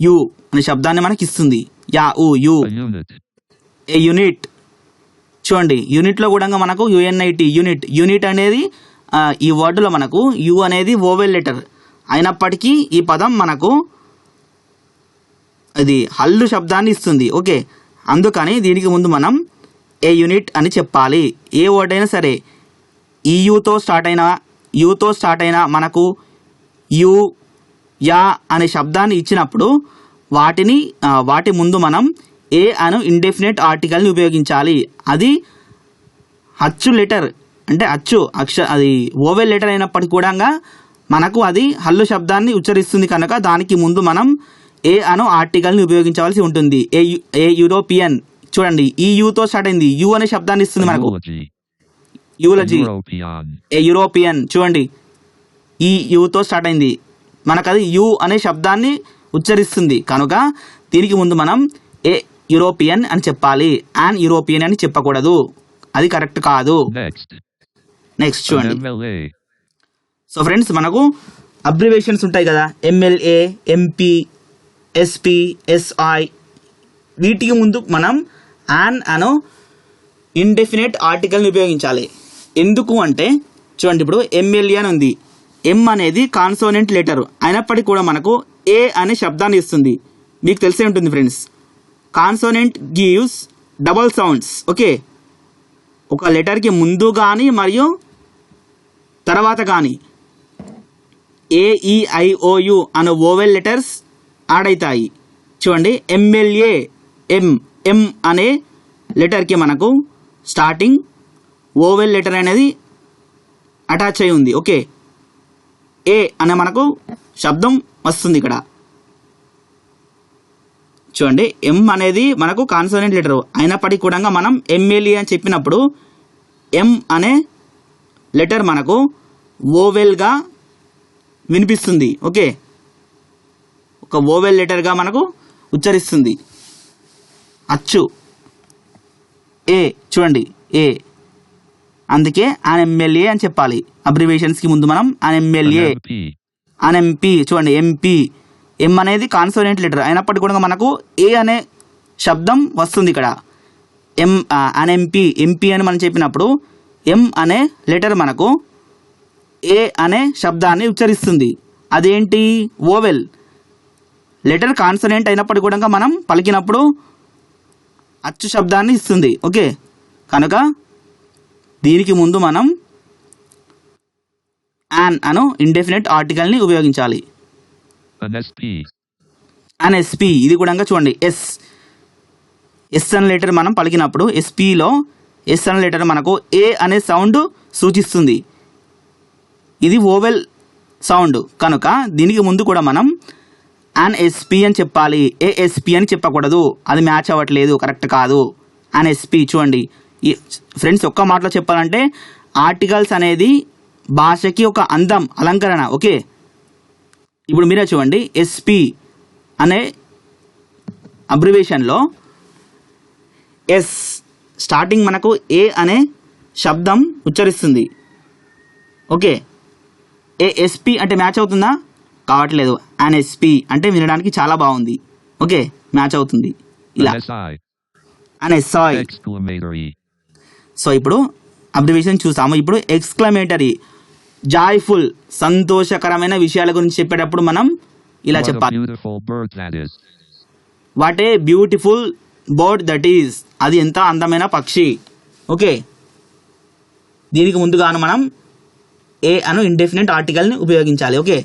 Speaker 1: యు అనే శబ్దాన్ని మనకి ఇస్తుంది. యా ఊ you.
Speaker 2: a unit,
Speaker 1: A unit. చూడండి, యూనిట్లో కూడా మనకు UNIT, యూనిట్ అనేది ఈ వర్డ్లో మనకు యు అనేది ఓవెల్ లెటర్ అయినప్పటికీ ఈ పదం మనకు అది హల్లు శబ్దాన్ని ఇస్తుంది. ఓకే, అందుకని దీనికి ముందు మనం ఏ యూనిట్ అని చెప్పాలి. ఏ వర్డ్ అయినా సరే యూతో స్టార్ట్ అయినా మనకు యు యా అనే శబ్దాన్ని ఇచ్చినప్పుడు వాటి ముందు మనం ఏ అను ఇండెఫినెట్ ఆర్టికల్ని ఉపయోగించాలి. అది అచ్చు లెటర్ అంటే అది ఓవెల్ లెటర్ అయినప్పటికీ కూడా మనకు అది హల్లు శబ్దాన్ని ఉచ్చరిస్తుంది కనుక దానికి ముందు మనం ఏ అను ఆర్టికల్ని ఉపయోగించవలసి ఉంటుంది. ఏ యూరోపియన్ చూడండి ఈ యూతో స్టార్ట్ అయింది. యు అనే శబ్దాన్ని ఇస్తుంది మనకు. యూలజీ ఏ యూరోపియన్ చూడండి ఈ యూతో స్టార్ట్ అయింది మనకు, అది యు అనే శబ్దాన్ని ఉచ్చరిస్తుంది కనుక దీనికి ముందు మనం ఏ యూరోపియన్ అని చెప్పాలి, యాన్ యూరోపియన్ అని చెప్పకూడదు, అది కరెక్ట్ కాదు. నెక్స్ట్ చూడండి. సో ఫ్రెండ్స్ మనకు అబ్రివేషన్స్ ఉంటాయి కదా, ఎంఎల్ఏ, ఎంపీ, ఎస్పీ, ఎస్ఐ, వీటికి ముందు మనం యాన్ అను ఇండెఫినెట్ ఆర్టికల్ని ఉపయోగించాలి. ఎందుకు అంటే చూడండి ఇప్పుడు ఎంఎల్ఏ అని ఉంది. ఎం అనేది కాన్సోనెంట్ లెటర్ అయినప్పటికీ కూడా మనకు ఏ అనే శబ్దాన్ని ఇస్తుంది. మీకు తెలిసే ఉంటుంది friends, consonant gives double sounds. Okay, ఒక లెటర్కి ముందు కానీ మరియు తర్వాత కానీ ఏఈఐఓయు అనే ఓవెల్ లెటర్స్ యాడ్ అవుతాయి. చూడండి ఎంఎల్ఏ ఎం అనే లెటర్కి మనకు స్టార్టింగ్ ఓవెల్ లెటర్ అనేది అటాచ్ అయి ఉంది. ఓకే, ఏ అనే మనకు శబ్దం వస్తుంది ఇక్కడ. చూడండి ఎం అనేది మనకు కాన్సోనెంట్ లెటర్ అయినప్పటికీ కూడా మనం ఎంఎల్ఏ అని చెప్పినప్పుడు ఎం అనే లెటర్ మనకు ఓవెల్గా వినిపిస్తుంది. ఓకే, ఒక ఓవెల్ లెటర్గా మనకు ఉచ్చరిస్తుంది. అచ్చు ఏ చూడండి ఏ, అందుకే అన్ ఎమ్మెల్యే అని చెప్పాలి. అబ్రివేషన్స్కి ముందు మనం అన్ ఎమ్మెల్యే, అన్ ఎంపీ. చూడండి ఎంపీ, ఎం అనేది కాన్సోనెంట్ లెటర్ అయినప్పటికీ కూడా మనకు ఏ అనే శబ్దం వస్తుంది ఇక్కడ. అన్ ఎంపీ అని మనం చెప్పినప్పుడు ఎం అనే లెటర్ మనకు ఏ అనే శబ్దాన్ని ఉచ్చరిస్తుంది. అదేంటి ఓవెల్ లెటర్ కాన్సోనెంట్ అయినప్పటికీ కూడా మనం పలికినప్పుడు అచ్చు శబ్దాన్ని ఇస్తుంది. ఓకే, కనుక దీనికి ముందు మనం యాన్ అను ఇండెఫినెట్ ఆర్టికల్ని ఉపయోగించాలి. అన్ ఎస్పీ ఇది కూడా చూడండి ఎస్ అనే లెటర్ మనం పలికినప్పుడు ఎస్పీలో ఎస్ అనే లెటర్ మనకు ఏ అనే సౌండ్ సూచిస్తుంది. ఇది ఓవెల్ సౌండ్ కనుక దీనికి ముందు కూడా మనం అన్ ఎస్పీ అని చెప్పాలి, ఏఎస్పీ అని చెప్పకూడదు, అది మ్యాచ్ అవ్వట్లేదు, కరెక్ట్ కాదు. అన్ ఎస్పీ చూడండి ఫ్రెండ్స్, ఒక్క మాటలో చెప్పాలంటే ఆర్టికల్స్ అనేది భాషకి ఒక అందం, అలంకరణ. ఓకే, ఇప్పుడు మీరే చూడండి ఎస్పీ అనే అబ్రివేషన్లో ఎస్ స్టార్టింగ్ మనకు ఏ అనే శబ్దం ఉచ్చరిస్తుంది. ఓకే, ఏఎస్పీ అంటే మ్యాచ్ అవుతుందా? కావట్లేదు. అన్ ఎస్పీ అంటే వినడానికి చాలా బాగుంది. ఓకే, మ్యాచ్ అవుతుంది ఇలా. అన్ ఎస్ఐ. సో ఇప్పుడు అబ్రివేషన్ చూసాము. ఇప్పుడు ఎక్స్క్లమేటరీ, జాయ్ఫుల్, సంతోషకరమైన విషయాల గురించి చెప్పేటప్పుడు మనం ఇలా చెప్పాలి. What a beautiful bird that is, అది ఎంత అందమైన పక్షి. ఓకే, దీనికి ముందుగాను మనం ఏ అను ఇండెఫినెట్ ఆర్టికల్ని ఉపయోగించాలి. ఓకే,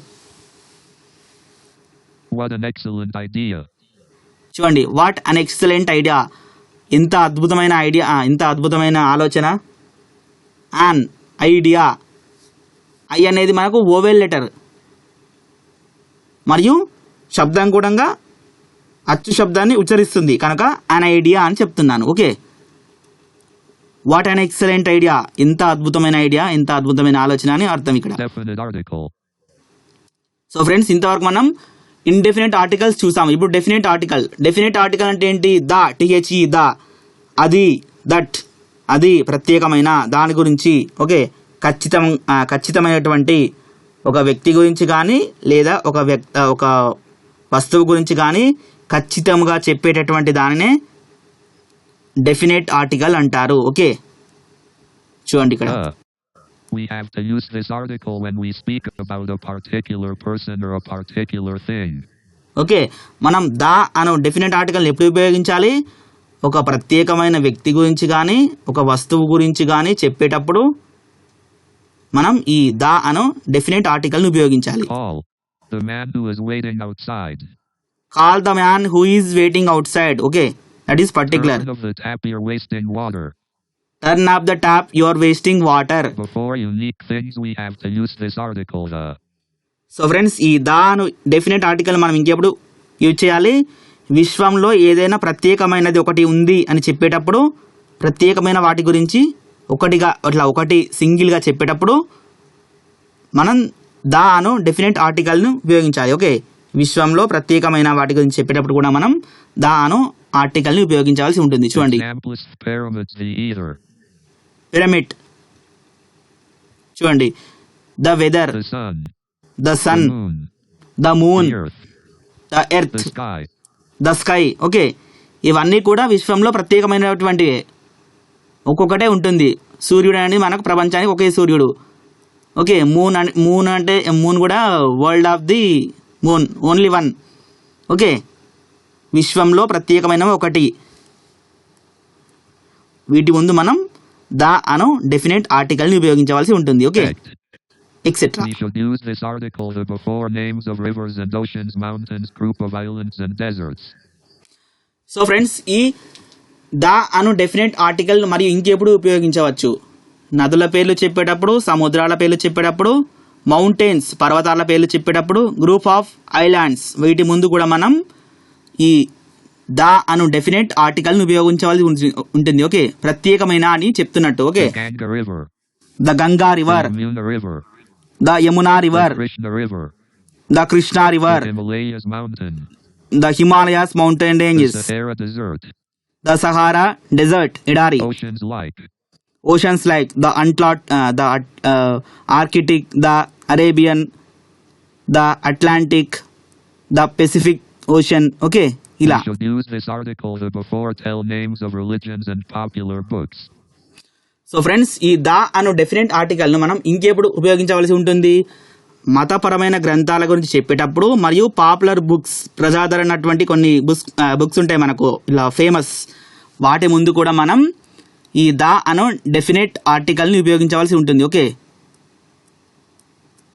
Speaker 1: చూడండి వాట్ అన్ ఎక్సలెంట్ ఐడియా, ఎంత అద్భుతమైన ఐడియా, ఎంత అద్భుతమైన ఆలోచన. అన్ ఐడియా, ఐ అనేది మనకు ఓవెల్ లెటర్ మరియు శబ్దం కూడా అచ్చు శబ్దాన్ని ఉచ్చరిస్తుంది కనుక అన్ ఐడియా అని చెప్తున్నాను. Okay, what an excellent idea, ఎంత అద్భుతమైన ఐడియా, ఎంత అద్భుతమైన ఆలోచన అని అర్థం ఇక్కడ. సో ఫ్రెండ్స్ ఇంతవరకు మనం ఇండెఫినెట్ ఆర్టికల్స్ చూసాము. ఇప్పుడు డెఫినెట్ ఆర్టికల్ అంటే ఏంటి? ద, టిహెచ్ఈ ద, అది, దట్, అది ప్రత్యేకమైన దాని గురించి. ఓకే, ఖచ్చితమైనటువంటి ఒక వ్యక్తి గురించి కానీ లేదా ఒక వస్తువు గురించి కానీ ఖచ్చితంగా చెప్పేటటువంటి దానినే డెఫినెట్ ఆర్టికల్ అంటారు. ఓకే, చూడండి ఇక్కడ.
Speaker 2: We have to use this article when we speak about a particular person or a particular thing.
Speaker 1: Okay, మనం ద అను డెఫినెట్ ఆర్టికల్ ఎప్పుడు ఉపయోగించాలి? ఒక ప్రత్యేకమైన వ్యక్తి గురించి కానీ ఒక వస్తువు గురించి కానీ చెప్పేటప్పుడు మనం ఈ ద అను డెఫినెట్ ఆర్టికల్ని ఉపయోగించాలి.
Speaker 2: Call the man who is waiting outside.
Speaker 1: Call the man who is waiting outside. Okay, that is particular.
Speaker 2: Turn off the tap, you're wasting water.
Speaker 1: Turn off the tap, you are wasting water.
Speaker 2: Before unique things we have to use this article the.
Speaker 1: So friends ఈ the అను definite article మనం ఇంకెప్పుడు use చేయాలి. విశ్వంలో ఏదైనా ప్రత్యేకమైనది ఒకటి ఉంది అని చెప్పేటప్పుడు, ప్రత్యేకమైన వాటి గురించి ఒకటి సింగిల్గా చెప్పేటప్పుడు మనం ద అను డెఫినెట్ ఆర్టికల్ను ఉపయోగించాలి. ఓకే, విశ్వంలో ప్రత్యేకమైన వాటి గురించి చెప్పేటప్పుడు కూడా మనం ద అను ఆర్టికల్ని ఉపయోగించాల్సి ఉంటుంది. చూడండి, పిరమిడ్, చూడండి, the weather, the sun, the moon, the earth, the sky. Okay, ఇవన్నీ కూడా విశ్వంలో ప్రత్యేకమైనటువంటివి. ఒక్కొక్కటే ఉంటుంది. సూర్యుడు అనేది మనకు ప్రపంచానికి ఒకే సూర్యుడు. ఓకే, మూన్ కూడా world of the moon, only one. Okay, విశ్వంలో ప్రత్యేకమైనవి ఒకటి. వీటి ముందు మనం ద అను డెఫినెట్ ఆర్టికల్ని ఉపయోగించవలసి ఉంటుంది. Okay, etc.
Speaker 2: We should use this article before names of rivers and oceans, mountains, group of islands and deserts.
Speaker 1: So friends, ఈ ద అను డెఫినెట్ ఆర్టికల్ మరియు ఇంకెప్పుడు ఉపయోగించవచ్చు? నదుల పేర్లు చెప్పేటప్పుడు, సముద్రాల పేర్లు చెప్పేటప్పుడు, మౌంటైన్స్ పర్వతాల పేర్లు చెప్పేటప్పుడు, గ్రూప్ ఆఫ్ ఐలాండ్స్, వీటి ముందు కూడా మనం ఈ ద అను డెఫినెట్ ఆర్టికల్ని ఉపయోగించవలసి ఉంటుంది. ఓకే, ప్రత్యేకమైన అని చెప్తున్నట్టు. Okay, the Ganga river, the Yamuna river, the Krishna river, the Himalayas mountain ranges, the Sahara desert ఎడారి, oceans like the Arctic, the Arabian, the Atlantic, the Pacific Ocean. Okay, ila.
Speaker 2: We should use this article before tell names of religions and popular books.
Speaker 1: So friends, ఈ the అను definite ఆర్టికల్ను మనం ఇంకెప్పుడు ఉపయోగించవలసి ఉంటుంది? మతపరమైన గ్రంథాల గురించి చెప్పేటప్పుడు మరియు పాపులర్ బుక్స్, ప్రజాదరణటువంటి కొన్ని బుక్స్ ఉంటాయి మనకు ఇలా ఫేమస్, వాటి ముందు కూడా మనం ఈ ద అను డెఫినెట్ ఆర్టికల్ని ఉపయోగించవలసి ఉంటుంది. ఓకే,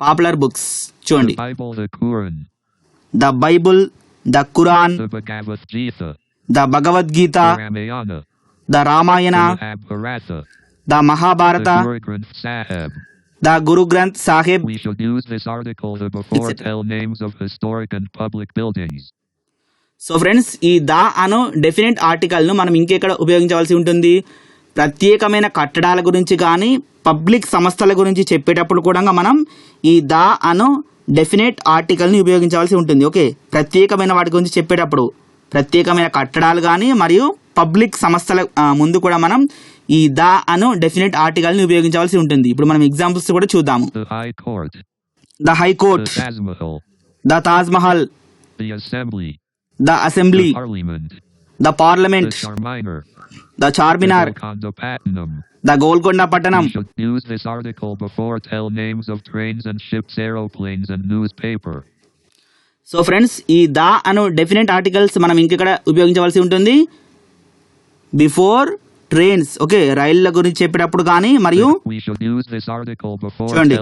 Speaker 1: పాపులర్ బుక్స్ చూడండి, the Bible, the Quran, the Bhagavad Gita, the Ramayana, the Mahabharata, the Guru Granth Saheb. So friends, ఈ ద అను డెఫినెట్ ఆర్టికల్ను మనం ఇంకెక్కడ ఉపయోగించవలసి ఉంటుంది? ప్రత్యేకమైన కట్టడాల గురించి కానీ పబ్లిక్ సంస్థల గురించి చెప్పేటప్పుడు కూడా మనం ఈ ద అను డెఫినెట్ ఆర్టికల్ని ఉపయోగించవలసి ఉంటుంది. ఓకే, ప్రత్యేకమైన వాటి గురించి చెప్పేటప్పుడు, ప్రత్యేకమైన కట్టడాలు కానీ మరియు పబ్లిక్ సంస్థల ముందు కూడా మనం ఈ ద అను డెఫినెట్ ఆర్టికల్ని ఉపయోగించవలసి ఉంటుంది. ఇప్పుడు మనం ఎగ్జాంపుల్స్ కూడా చూద్దాము. The high court, the Taj Mahal, the assembly, the parliament, the Charminar, the Golconda పట్టణం. సో ఫ్రెండ్స్, ఈ ద అను డెఫినెట్ ఆర్టికల్స్ మనం ఇంకెక్కడ ఉపయోగించవలసి ఉంటుంది? Before trains. ఓకే, రైళ్ల గురించి చెప్పేటప్పుడు కానీ మరియు చూడండి,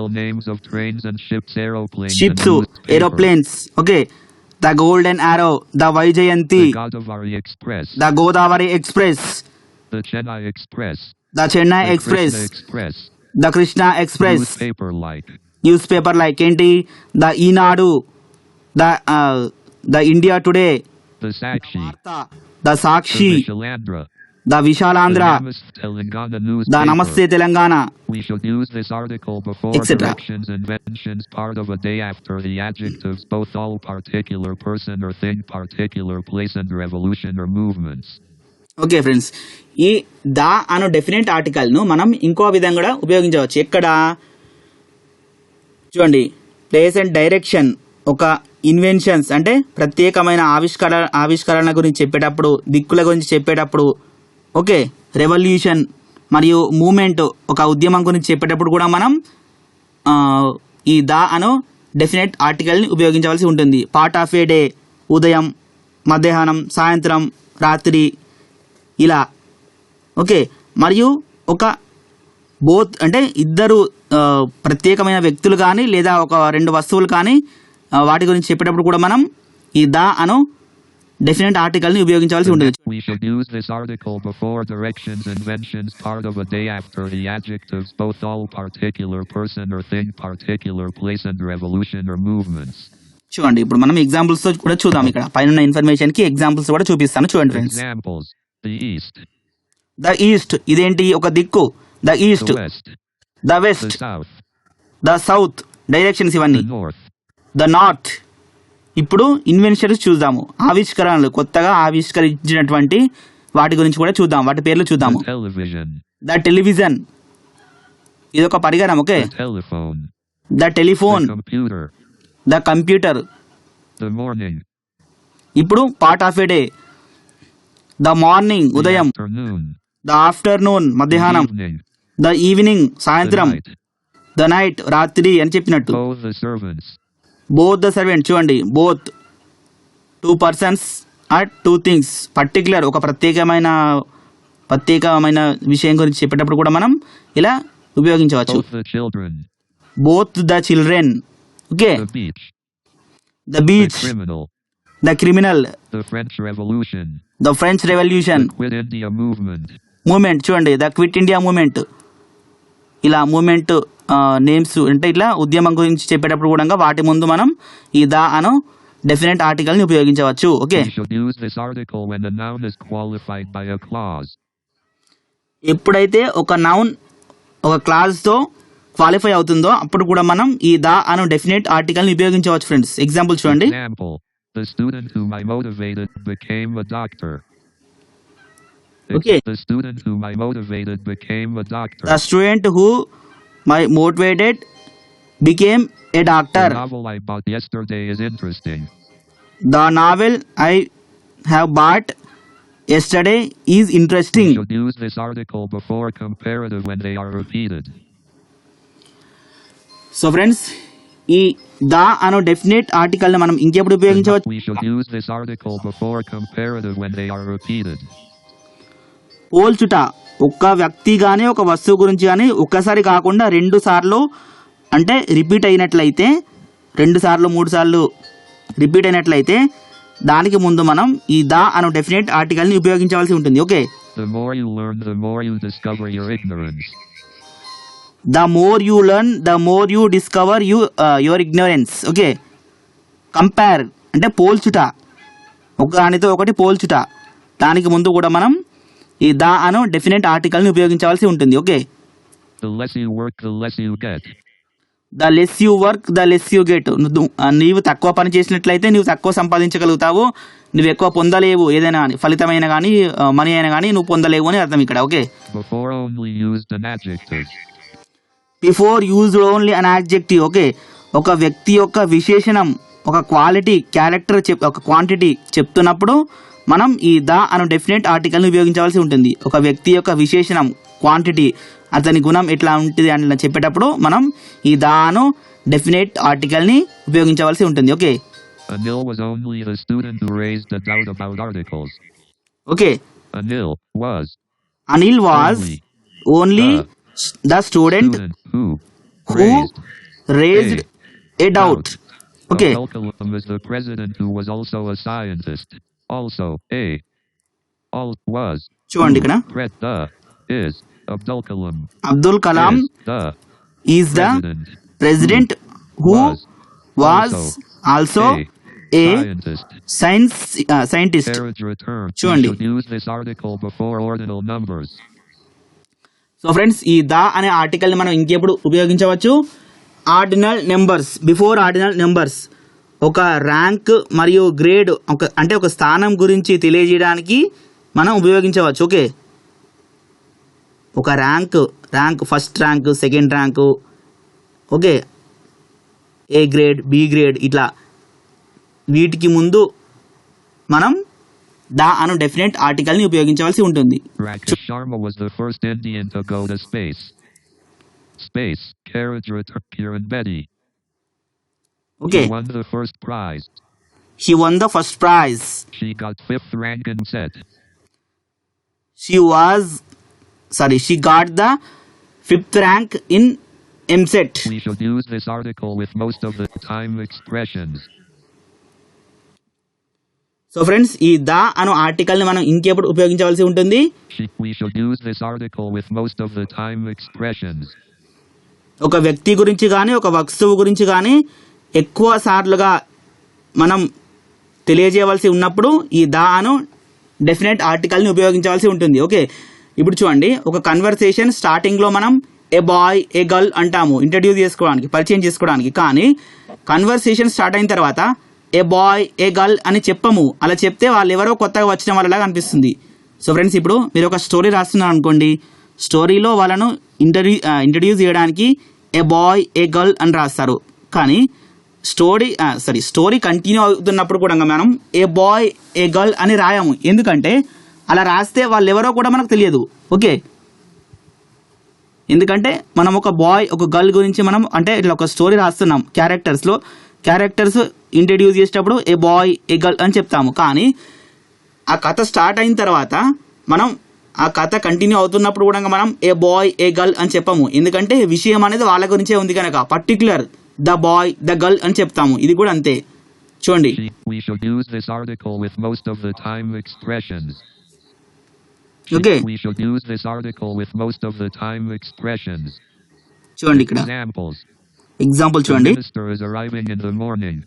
Speaker 1: ships, aeroplanes. Okay, the golden arrow, the Vaijayanti, the Godavari express,
Speaker 2: the Chennai Express,
Speaker 1: the Krishna Express, newspaper like ఏంటి? the Eenadu, the India Today,
Speaker 2: the Sakshi,
Speaker 1: the Sakshi, the Vishalandra, the Namaste Telangana.
Speaker 2: We should use this article before directions, inventions, part of a day after the adjectives, both all particular person or thing, particular place and revolution or movements.
Speaker 1: Okay friends, ఈ the అను definite ఆర్టికల్ను మనం ఇంకో విధంగా కూడా ఉపయోగించవచ్చు. ఎక్కడ చూడండి, place and direction, ఒక ఇన్వెన్షన్స్ అంటే ప్రత్యేకమైన ఆవిష్కరణ గురించి చెప్పేటప్పుడు, దిక్కుల గురించి చెప్పేటప్పుడు. ఓకే, రెవల్యూషన్ మరియు మూమెంట్, ఒక ఉద్యమం గురించి చెప్పేటప్పుడు కూడా మనం ఈ ద అను డెఫినెట్ ఆర్టికల్ని ఉపయోగించవలసి ఉంటుంది. పార్ట్ ఆఫ్ ఏ డే, ఉదయం, మధ్యాహ్నం, సాయంత్రం, రాత్రి, ఇలా. ఓకే, మరియు ఒక బోత్ అంటే ఇద్దరు ప్రత్యేకమైన వ్యక్తులు కానీ లేదా ఒక రెండు వస్తువులు కానీ వాటి గురించి చెప్పేటప్పుడు కూడా మనం ఈ ద అను డెఫినెట్ ఆర్టికల్ని ఉపయోగించాల్సి ఉంటుంది.
Speaker 2: We should use this article before directions, inventions, part of a day after the adjectives, both all particular person or thing, particular place and revolution or movements.
Speaker 1: చూడండి ఇప్పుడు మనం ఎగ్జాంపుల్స్ తో కూడా చూద్దాం. ఇక్కడ పైన ఇన్ఫర్మేషన్ కి ఎగ్జాంపుల్స్ కూడా చూపిస్తాను చూడండి friends.
Speaker 2: Examples: the east,
Speaker 1: the east ఇదేంటి ఒక దిక్కు, the east,
Speaker 2: the west,
Speaker 1: the
Speaker 2: the
Speaker 1: west,
Speaker 2: south,
Speaker 1: the south directions ఇవన్నీ,
Speaker 2: the north,
Speaker 1: ద నార్త్. ఇప్పుడు ఇన్వెన్షన్స్ చూద్దాము, ఆవిష్కరణలు కొత్తగా ఆవిష్కరించినటువంటి వాటి గురించి కూడా చూద్దాం, వాటి పేర్లు చూద్దాము.
Speaker 2: the television,
Speaker 1: ద టెలివిజన్ ఇది ఒక పరికరం, okay.
Speaker 2: the telephone,
Speaker 1: the telephone,
Speaker 2: the computer,
Speaker 1: the computer.
Speaker 2: the morning,
Speaker 1: ఇప్పుడు part of a day, the morning
Speaker 2: the
Speaker 1: ఉదయం,
Speaker 2: afternoon,
Speaker 1: ద ఆఫ్టర్నూన్
Speaker 2: the
Speaker 1: మధ్యాహ్నం,
Speaker 2: evening,
Speaker 1: ద ఈవినింగ్
Speaker 2: the
Speaker 1: సాయంత్రం,
Speaker 2: night.
Speaker 1: ద నైట్ రాత్రి అని చెప్పినట్టు.
Speaker 2: Both the servants,
Speaker 1: both the servant చూడండి, both two persons or two things. Particular ఒక ప్రత్యేకమైన విషయం గురించి చెప్పేటప్పుడు కూడా మనం ఇలా ఉపయోగించవచ్చు.
Speaker 2: both the children,
Speaker 1: both the children, okay.
Speaker 2: the beach,
Speaker 1: the
Speaker 2: the
Speaker 1: beach,
Speaker 2: criminal,
Speaker 1: the criminal,
Speaker 2: the French Revolution,
Speaker 1: the French revolution,
Speaker 2: the Quit India movement,
Speaker 1: movement చూడండి, ద క్విట్ ఇండియా మూమెంట్. ఇలా మూమెంట్ నేమ్స్ అంటే ఇట్లా ఉద్యమం గురించి చెప్పేటప్పుడు కూడా వాటి ముందు మనం ఈ ద అను డెఫినెట్ ఆర్టికల్ని ఉపయోగించవచ్చు, okay.
Speaker 2: we should use this article when the noun is qualified by a clause.
Speaker 1: ఎప్పుడైతే ఒక నౌన్ ఒక క్లాజ్తో క్వాలిఫై అవుతుందో అప్పుడు కూడా మనం ఈ ద అను డెఫినెట్ ఆర్టికల్ని ఉపయోగించవచ్చు ఫ్రెండ్స్. ఎగ్జాంపుల్ చూడండి.
Speaker 2: Example: the student whom I motivated became a doctor.
Speaker 1: Okay.
Speaker 2: The student whom I motivated became a doctor.
Speaker 1: The student who my motivated became a
Speaker 2: The
Speaker 1: doctor.
Speaker 2: novel I bought yesterday is interesting.
Speaker 1: The novel I have bought yesterday is
Speaker 2: We
Speaker 1: interesting.
Speaker 2: should use this article before comparative when they are repeated.
Speaker 1: So friends ఈ the అను definite ఆర్టికల్ని మనం ఇంకెప్పుడు ఉపయోగించవచ్చు?
Speaker 2: We should use this article before comparative when they are repeated.
Speaker 1: పోల్చుట, ఒక్క వ్యక్తి కానీ ఒక వస్తువు గురించి కానీ ఒక్కసారి కాకుండా 2 సార్లు అంటే రిపీట్ అయినట్లయితే 2 సార్లు 3 సార్లు రిపీట్ అయినట్లయితే దానికి ముందు మనం ఈ ద అను డెఫినెట్ ఆర్టికల్ని ఉపయోగించవలసి ఉంటుంది, okay.
Speaker 2: The more you learn, the more you discover your ignorance.
Speaker 1: The more you learn the more you discover your ignorance, okay. Compare అంటే పోల్చుట, ఒక దానితో ఒకటి పోల్చుట. దానికి ముందు కూడా మనం ఈ ద అను డెఫినెట్ ఆర్టికల్ని ఉపయోగించవలసి ఉంటుంది, okay.
Speaker 2: The less you work, the less you get.
Speaker 1: The less you work the less you get. నీవు తక్కువ పని చేసినట్లయితే నువ్వు తక్కువ సంపాదించగలుగుతావు, నువ్వు ఎక్కువ పొందలేవు, ఏదైనా ఫలితమైన కానీ మనీ అయినా కానీ నువ్వు పొందలేవు అని అర్థం ఇక్కడ, okay.
Speaker 2: Before only used an adjective.
Speaker 1: Before used only an adjective, okay. ఒక వ్యక్తి యొక్క విశేషణం, ఒక క్వాలిటీ, క్యారెక్టర్ ఒక క్వాంటిటీ చెప్తున్నప్పుడు మనం ఈ ద అను డెఫినెట్ ఆర్టికల్ని ఉపయోగించవలసి ఉంటుంది. ఒక వ్యక్తి యొక్క విశేషణం, క్వాంటిటీ, అతని గుణం ఎట్లా ఉంటుంది అని చెప్పేటప్పుడు మనం ఈ ద అను డెఫినెట్ ఆర్టికల్ని ఉపయోగించవలసి ఉంటుంది, okay.
Speaker 2: Anil was only the student who raised a doubt about articles.
Speaker 1: Okay.
Speaker 2: Anil was
Speaker 1: Anil was only the student
Speaker 2: student who
Speaker 1: who raised A doubt, okay.
Speaker 2: Abdul Kalam is the president who was also a scientist. Also, all was
Speaker 1: చూడండి ఇక్కడ
Speaker 2: Pret the is Abdul Kalam
Speaker 1: Abdul Kalam
Speaker 2: is the
Speaker 1: is the
Speaker 2: president
Speaker 1: president who was also a scientist.
Speaker 2: carriage return. We
Speaker 1: చూడండి.
Speaker 2: should use this article before ordinal numbers.
Speaker 1: So friends ఈ the అనే ఆర్టికల్ని మనం ఇంకెప్పుడు ఉపయోగించవచ్చు? Ordinal numbers, before ordinal numbers. ఒక rank మరియు grade అంటే ఒక స్థానం గురించి తెలియజేయడానికి మనం ఉపయోగించవచ్చు, ఓకే. ఒక rank first rank, second rank, okay, a grade, B grade, ఇట్లా వీటికి ముందు మనం ద అను డెఫినెట్ ఆర్టికల్ని ఉపయోగించవలసి ఉంటుంది.
Speaker 2: Rakesh Sharma was the first Indian to go to space. Carriage return. Kiran Bedi.
Speaker 1: Okay.
Speaker 2: She won the first prize.
Speaker 1: She won the first prize.
Speaker 2: She got 5th rank in set.
Speaker 1: She got the 5th rank in MSET.
Speaker 2: We should use this article with most of the time expressions.
Speaker 1: So friends ఈ the అను ఆర్టికల్ని మనం ఇంకెప్పుడు ఉపయోగించవలసి ఉంటుంది?
Speaker 2: We should use this article with most of the time expressions.
Speaker 1: ఒక వ్యక్తి గురించి కానీ ఒక వస్తువు గురించి కానీ ఎక్కువ సార్లుగా మనం తెలియజేయవలసి ఉన్నప్పుడు ఈ ద అను డెఫినెట్ ఆర్టికల్ని ఉపయోగించవలసి ఉంటుంది. ఓకే, ఇప్పుడు చూడండి, ఒక కన్వర్సేషన్ స్టార్టింగ్లో మనం ఏ బాయ్ ఏ గర్ల్ అంటాము ఇంట్రడ్యూస్ చేసుకోవడానికి, పరిచయం చేసుకోవడానికి. కానీ కన్వర్సేషన్ స్టార్ట్ అయిన తర్వాత ఏ బాయ్ ఏ గర్ల్ అని చెప్పము. అలా చెప్తే వాళ్ళు ఎవరో కొత్తగా వచ్చిన వాళ్ళలాగా అనిపిస్తుంది. సో ఫ్రెండ్స్, ఇప్పుడు మీరు ఒక స్టోరీ రాస్తున్నారు అనుకోండి, స్టోరీలో వాళ్ళను ఇంట్రడ్యూస్ చేయడానికి ఏ బాయ్ ఏ గర్ల్ అని రాస్తారు. కానీ స్టోరీ కంటిన్యూ అవుతున్నప్పుడు కూడా మనం ఏ బాయ్ ఏ గర్ల్ అని రాయము. ఎందుకంటే అలా రాస్తే వాళ్ళు ఎవరో కూడా మనకు తెలియదు. ఓకే, ఎందుకంటే మనం ఒక బాయ్ ఒక గర్ల్ గురించి మనం అంటే ఇట్లా ఒక స్టోరీ రాస్తున్నాం, క్యారెక్టర్స్ ఇంట్రడ్యూస్ చేసేటప్పుడు ఏ బాయ్ ఏ గర్ల్ అని చెప్తాము. కానీ ఆ కథ స్టార్ట్ అయిన తర్వాత మనం ఆ కథ కంటిన్యూ అవుతున్నప్పుడు కూడా మనం ఏ బాయ్ ఏ గర్ల్ అని చెప్పము. ఎందుకంటే విషయం అనేది వాళ్ళ గురించే ఉంది కనుక particular the boy the girl అని చెప్తాము. ఇది కూడా అంతే. చూడండి,
Speaker 2: We should use this article with most of the time expressions.
Speaker 1: Okay,
Speaker 2: We should use this article with most of the time expressions.
Speaker 1: చూడండి ఇక్కడ
Speaker 2: Examples.
Speaker 1: ఎగ్జాంపుల్
Speaker 2: The
Speaker 1: చూడండి.
Speaker 2: minister is arriving in the morning.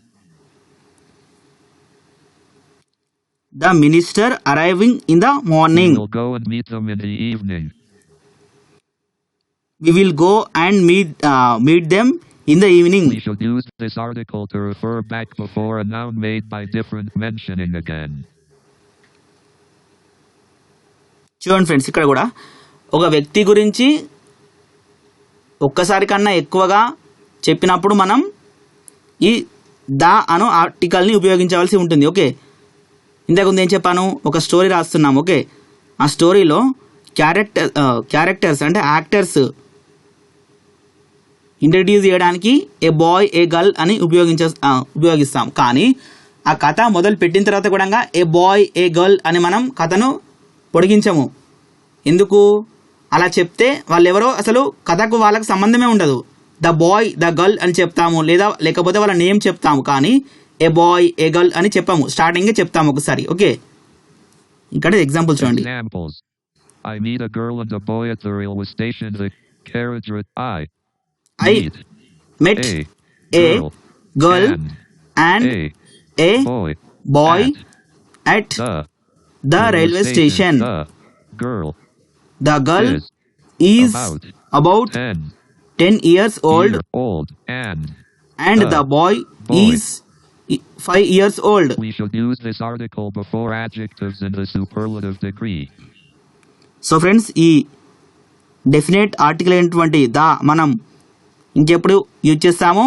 Speaker 1: The minister arriving in the
Speaker 2: We
Speaker 1: morning.
Speaker 2: will go and meet them in the evening.
Speaker 1: We will go and meet them in the evening.
Speaker 2: We should use this article to refer back before a noun made by different mentioning again.
Speaker 1: చూడండి friends, ఇక్కడ కూడా ఒక వ్యక్తి గురించి ఒక్కసారి కన్నా ఎక్కువగా చెప్పినప్పుడు మనం ఈ ద అను ఆర్టికల్ని ఉపయోగించవలసి ఉంటుంది. ఓకే, ఇంతకుముందు ఏం చెప్పాను, ఒక స్టోరీ రాస్తున్నాం. ఓకే, ఆ స్టోరీలో క్యారెక్టర్స్ అంటే యాక్టర్స్ ఇంట్రడ్యూస్ చేయడానికి ఏ బాయ్ ఏ గర్ల్ అని ఉపయోగిస్తాం. కానీ ఆ కథ మొదలు పెట్టిన తర్వాత కూడా ఏ బాయ్ ఏ గర్ల్ అని మనం కథను పొడిగించము. ఎందుకు? అలా చెప్తే వాళ్ళు ఎవరో అసలు కథకు వాళ్ళకి సంబంధమే ఉండదు. ద బాయ్ ద గర్ల్ అని చెప్తాము, లేకపోతే వాళ్ళ నేమ్ చెప్తాము. కానీ ఏ బాయ్ ఏ గర్ల్ అని చెప్పాము, స్టార్టింగే చెప్తాము ఒకసారి. ఓకే, ఇక్కడ ఎగ్జాంపుల్ చూడండి.
Speaker 2: Examples. I meet a girl and a boy at the railway station. The carriage I
Speaker 1: met a girl and a boy at the railway station. The girl is about 10 years old and the boy is 5 years old.
Speaker 2: We should use this article before adjectives in the superlative degree.
Speaker 1: So friends, ఈ definite article అయినటువంటి the మనం ఇంకెప్పుడు use చేస్తాము?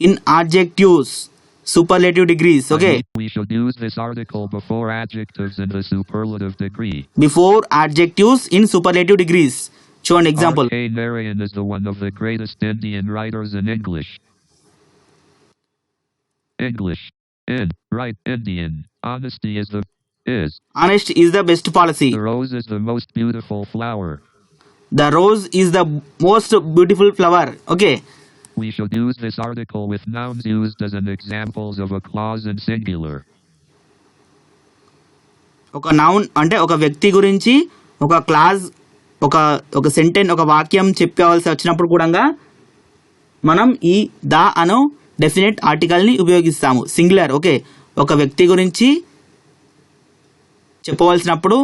Speaker 1: In adjectives superlative degrees. Okay,
Speaker 2: we should use this article before adjectives in the superlative degree.
Speaker 1: Before adjectives in superlative degrees. Show an example.
Speaker 2: R.K. Narayan is the one of the greatest Indian writers in English. Right, Indian. Honesty is
Speaker 1: Honest is the best policy.
Speaker 2: The rose is the most beautiful flower.
Speaker 1: The rose is the most beautiful flower. Okay.
Speaker 2: We should use this article with nouns used as an examples of a clause in singular.
Speaker 1: ఒక noun అంటే ఒక వ్యక్తి గురించి ఒక clause ఒక sentence ఒక వాక్యం చెప్పవలసి వచ్చినప్పుడు కూడా మనం ఈ ద అను డెఫినెట్ ఆర్టికల్ని ఉపయోగిస్తాము. సింగులర్. ఓకే, ఒక వ్యక్తి గురించి చెప్పవలసినప్పుడు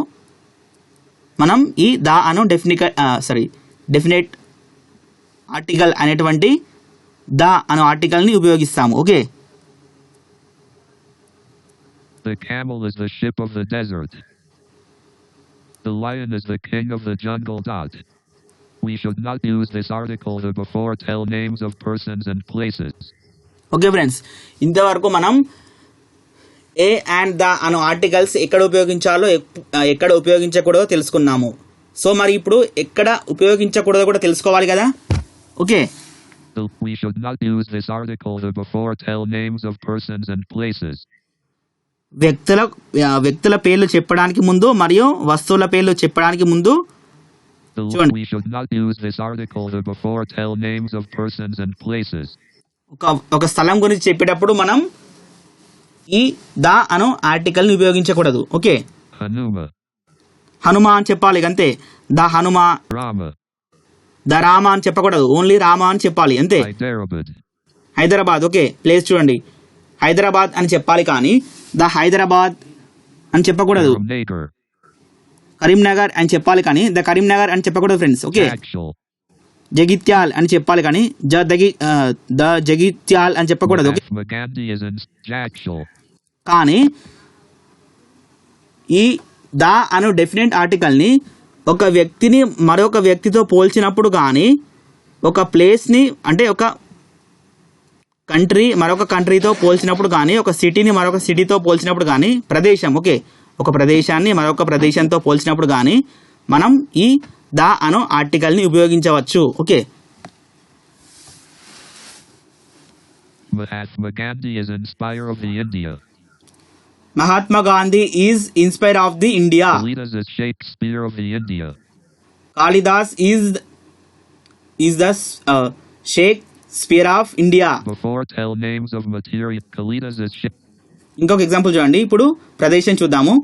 Speaker 1: మనం ఈ ద అను డెఫినెట్ ఆర్టికల్ అనేటువంటి ద అను ఆర్టికల్ని ఉపయోగిస్తాము. Okay,
Speaker 2: The camel is the ship of the desert. The lion is the king of the jungle. We should not use this article to before tell names of persons and places.
Speaker 1: Okay friends, ఇంతవరకు మనం ఏ and the Anu articles ఎక్కడ ఉపయోగించాలో ఎక్కడ ఉపయోగించకూడదో తెలుసుకున్నాము. So మరి ఇప్పుడు ఎక్కడ ఉపయోగించకూడదో కూడా తెలుసుకోవాలి కదా. Okay,
Speaker 2: We should not use this article to before tell names of persons and places.
Speaker 1: వ్యక్తుల పేర్లు చెప్పడానికి ముందు మరియు వస్తువుల పేర్లు చెప్పడానికి ముందు.
Speaker 2: We should not use this article to before tell names of persons and places.
Speaker 1: ఒక స్థలం గురించి చెప్పేటప్పుడు మనం ఈ ద అను ఆర్టికల్ని ఉపయోగించకూడదు. ఓకే, హనుమ అని చెప్పాలి అంతే. ద హనుమ, ద రామ అని చెప్పకూడదు, ఓన్లీ రామ అని చెప్పాలి అంతే.
Speaker 2: Hyderabad.
Speaker 1: హైదరాబాద్. ఓకే, ప్లేస్ చూడండి. హైదరాబాద్ అని చెప్పాలి కానీ ద హైదరాబాద్ అని చెప్పకూడదు.
Speaker 2: Karimnagar.
Speaker 1: కరీంనగర్ అని చెప్పాలి కానీ ద కరీంనగర్ అని చెప్పకూడదు ఫ్రెండ్స్. Okay,
Speaker 2: Actual.
Speaker 1: జగిత్యాల్ అని చెప్పాలి కానీ ద జగిత్యాల్ అని చెప్పకూడదు. Okay,
Speaker 2: Mahatma Gandhi is in Jakshal.
Speaker 1: కానీ ఈ ద అను డెఫినెట్ ఆర్టికల్ని ఒక వ్యక్తిని మరొక వ్యక్తితో పోల్చినప్పుడు కానీ, ఒక ప్లేస్ని అంటే ఒక కంట్రీ మరొక కంట్రీతో పోల్చినప్పుడు కానీ, ఒక సిటీని మరొక సిటీతో పోల్చినప్పుడు కానీ, ప్రదేశం ఓకే ఒక ప్రదేశాన్ని మరొక ప్రదేశంతో పోల్చినప్పుడు కానీ మనం ఈ ద అను ఆర్టికల్ని ఉపయోగించవచ్చు. Okay,
Speaker 2: Mahatma Gandhi is inspire of the India.
Speaker 1: Mahatma Gandhi is inspire of the India.
Speaker 2: Kalidas is Shakespeare of the India.
Speaker 1: Kalidas is the Shakespeare of India.
Speaker 2: Before tell names of material. Kalidas is
Speaker 1: ఇంకొక example చూడండి. ఇప్పుడు ప్రదేశం చూద్దాము.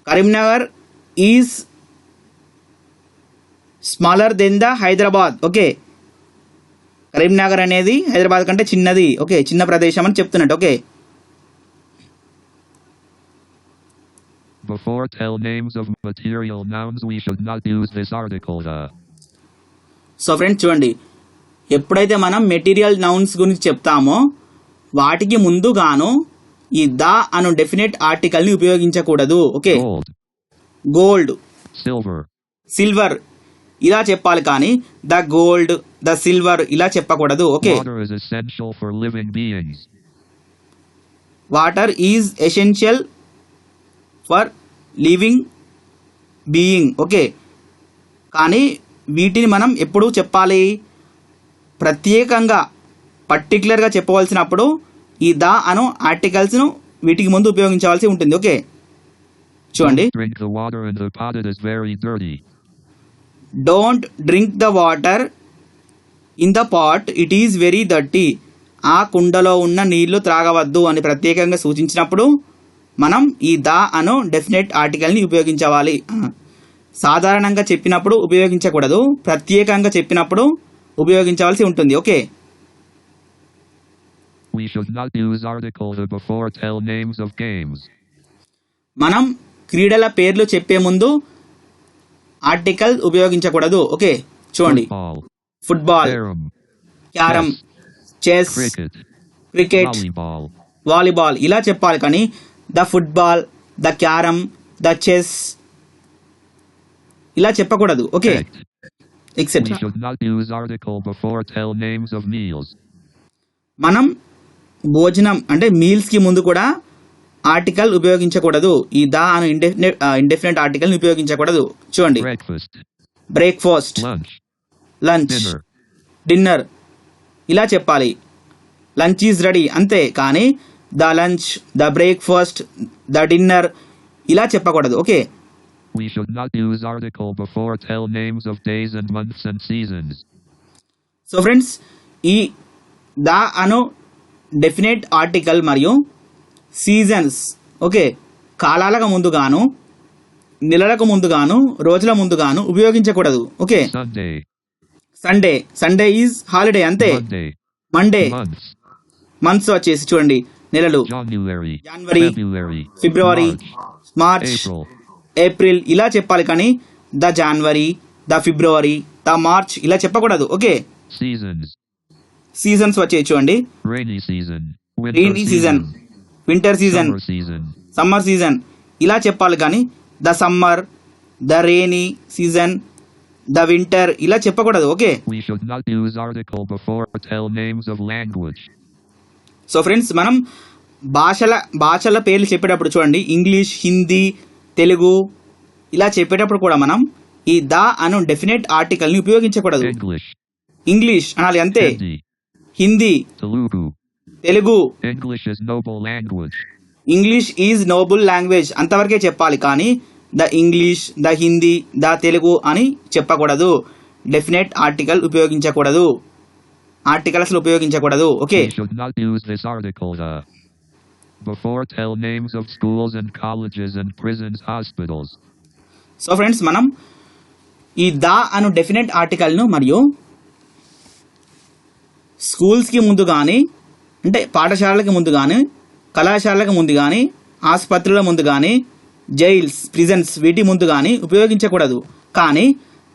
Speaker 1: Karimnagar is smaller than the Hyderabad. Okay, Karimnagar అనేది హైదరాబాద్ కంటే చిన్నది. Okay, చిన్న ప్రదేశం అని చెప్తున్నట్టు. Okay,
Speaker 2: Before tell names of material nouns, we should not use this article the.
Speaker 1: So friends చూడండి, ఎప్పుడైతే మనం మెటీరియల్ నౌన్స్ గురించి చెప్తామో వాటికి ముందుగాను ఈ ద అను డెఫినెట్ ఆర్టికల్ని ఉపయోగించకూడదు. Okay,
Speaker 2: Gold,
Speaker 1: gold,
Speaker 2: silver,
Speaker 1: silver ఇలా చెప్పాలి కానీ ద గోల్డ్, ద సిల్వర్ ఇలా చెప్పకూడదు. Okay,
Speaker 2: water is essential for living beings.
Speaker 1: Water is essential for living being. Okay, కానీ వీటిని మనం ఎప్పుడు చెప్పాలి, ప్రత్యేకంగా పర్టికులర్గా చెప్పవలసినప్పుడు ఈ ద అను ఆర్టికల్స్ను వీటికి ముందు ఉపయోగించవలసి ఉంటుంది. ఓకే, చూడండి.
Speaker 2: Drink the water in the pot, it is very dirty.
Speaker 1: Don't drink the water in the pot, it is very dirty. ఆ కుండలో ఉన్న నీళ్లు త్రాగవద్దు అని ప్రత్యేకంగా సూచించినప్పుడు మనం ఈ ద అను డెఫినెట్ ఆర్టికల్ని ఉపయోగించవాలి. సాధారణంగా చెప్పినప్పుడు ఉపయోగించకూడదు, ప్రత్యేకంగా చెప్పినప్పుడు ఉపయోగించవలసి ఉంటుంది. Okay,
Speaker 2: We should not use articles before tell names of games.
Speaker 1: మనం క్రీడల పేర్లు చెప్పే ముందు ఆర్టికల్ ఉపయోగించకూడదు. ఓకే, చూడండి.
Speaker 2: Football,
Speaker 1: football,
Speaker 2: carom,
Speaker 1: carom, chess,
Speaker 2: cricket,
Speaker 1: cricket,
Speaker 2: volleyball.
Speaker 1: Volleyball ఇలా చెప్పాలి కానీ the football, the carom, the chess ఇలా చెప్పకూడదు. Okay,
Speaker 2: Correct. We
Speaker 1: etcetera.
Speaker 2: should not use article before tell names of meals.
Speaker 1: మనం భోజనం అంటే మీల్స్ కి ముందు కూడా ఆర్టికల్ ఉపయోగించకూడదు. ఈ ద అను ఇండెఫినెట్ ఆర్టికల్ ఉపయోగించకూడదు. చూడండి,
Speaker 2: Breakfast,
Speaker 1: breakfast,
Speaker 2: lunch,
Speaker 1: lunch,
Speaker 2: dinner.
Speaker 1: Dinner ఇలా చెప్పాలి. లంచ్ ఈజ్ రెడీ అంతే, కానీ the lunch, the breakfast, the dinner ఇలా చెప్పకూడదు. Okay,
Speaker 2: We should not use article before tell names of days and months and seasons.
Speaker 1: So friends, ఈ the అను definite article మరియు seasons okay కాలాలకు ముందుగాను, నెలలకు ముందుగాను, రోజుల ముందుగాను ఉపయోగించకూడదు. Okay,
Speaker 2: Sunday,
Speaker 1: Sunday, Sunday is holiday అంతే.
Speaker 2: Monday,
Speaker 1: మండే,
Speaker 2: months,
Speaker 1: మంత్స్ వచ్చేసి చూడండి నెలలు,
Speaker 2: January,
Speaker 1: January,
Speaker 2: February,
Speaker 1: ఫిబ్రవరి,
Speaker 2: March,
Speaker 1: మార్చ్,
Speaker 2: April.
Speaker 1: ఏప్రిల్ ఇలా చెప్పాలి కానీ the January, the February, the March ఇలా చెప్పకూడదు. ఓకే,
Speaker 2: Seasons,
Speaker 1: సీజన్స్ వచ్చేసి చూడండి,
Speaker 2: rainy season, winter
Speaker 1: rainy season, winter season,
Speaker 2: summer season.
Speaker 1: Summer season ఇలా చెప్పాలి కానీ the summer, the rainy season, the winter ఇలా చెప్పకూడదు. Okay,
Speaker 2: We should not use article before tell names of language.
Speaker 1: So friends మనం భాషల పేర్లు చెప్పేటప్పుడు చూడండి, ఇంగ్లీష్, హిందీ, తెలుగు ఇలా చెప్పేటప్పుడు కూడా మనం ఈ ద అను డెఫినెట్ ఆర్టికల్ని ఉపయోగించకూడదు.
Speaker 2: English,
Speaker 1: ఇంగ్లీష్ అనాలి అంతే,
Speaker 2: Hindi,
Speaker 1: Hindi,
Speaker 2: Telugu.
Speaker 1: Telugu,
Speaker 2: English is noble language.
Speaker 1: English is noble language అంతవరకే చెప్పాలి కానీ the English, the Hindi, the Telugu అని చెప్పకూడదు. డెఫినెట్ ఆర్టికల్ ఉపయోగించకూడదు, ఆర్టికల్ అసలు ఉపయోగించకూడదు. Okay,
Speaker 2: We should not use this article before tell names of schools and colleges and prisons, hospitals.
Speaker 1: So friends మనం ఈ ద అను డెఫినెట్ ఆర్టికల్ను మరియు స్కూల్స్కి ముందు కానీ, అంటే పాఠశాలలకు ముందు కానీ, కళాశాలకు ముందు కానీ, ఆసుపత్రుల ముందు కానీ, జైల్స్, ప్రిజన్స్ వీటి ముందు కానీ ఉపయోగించకూడదు. కానీ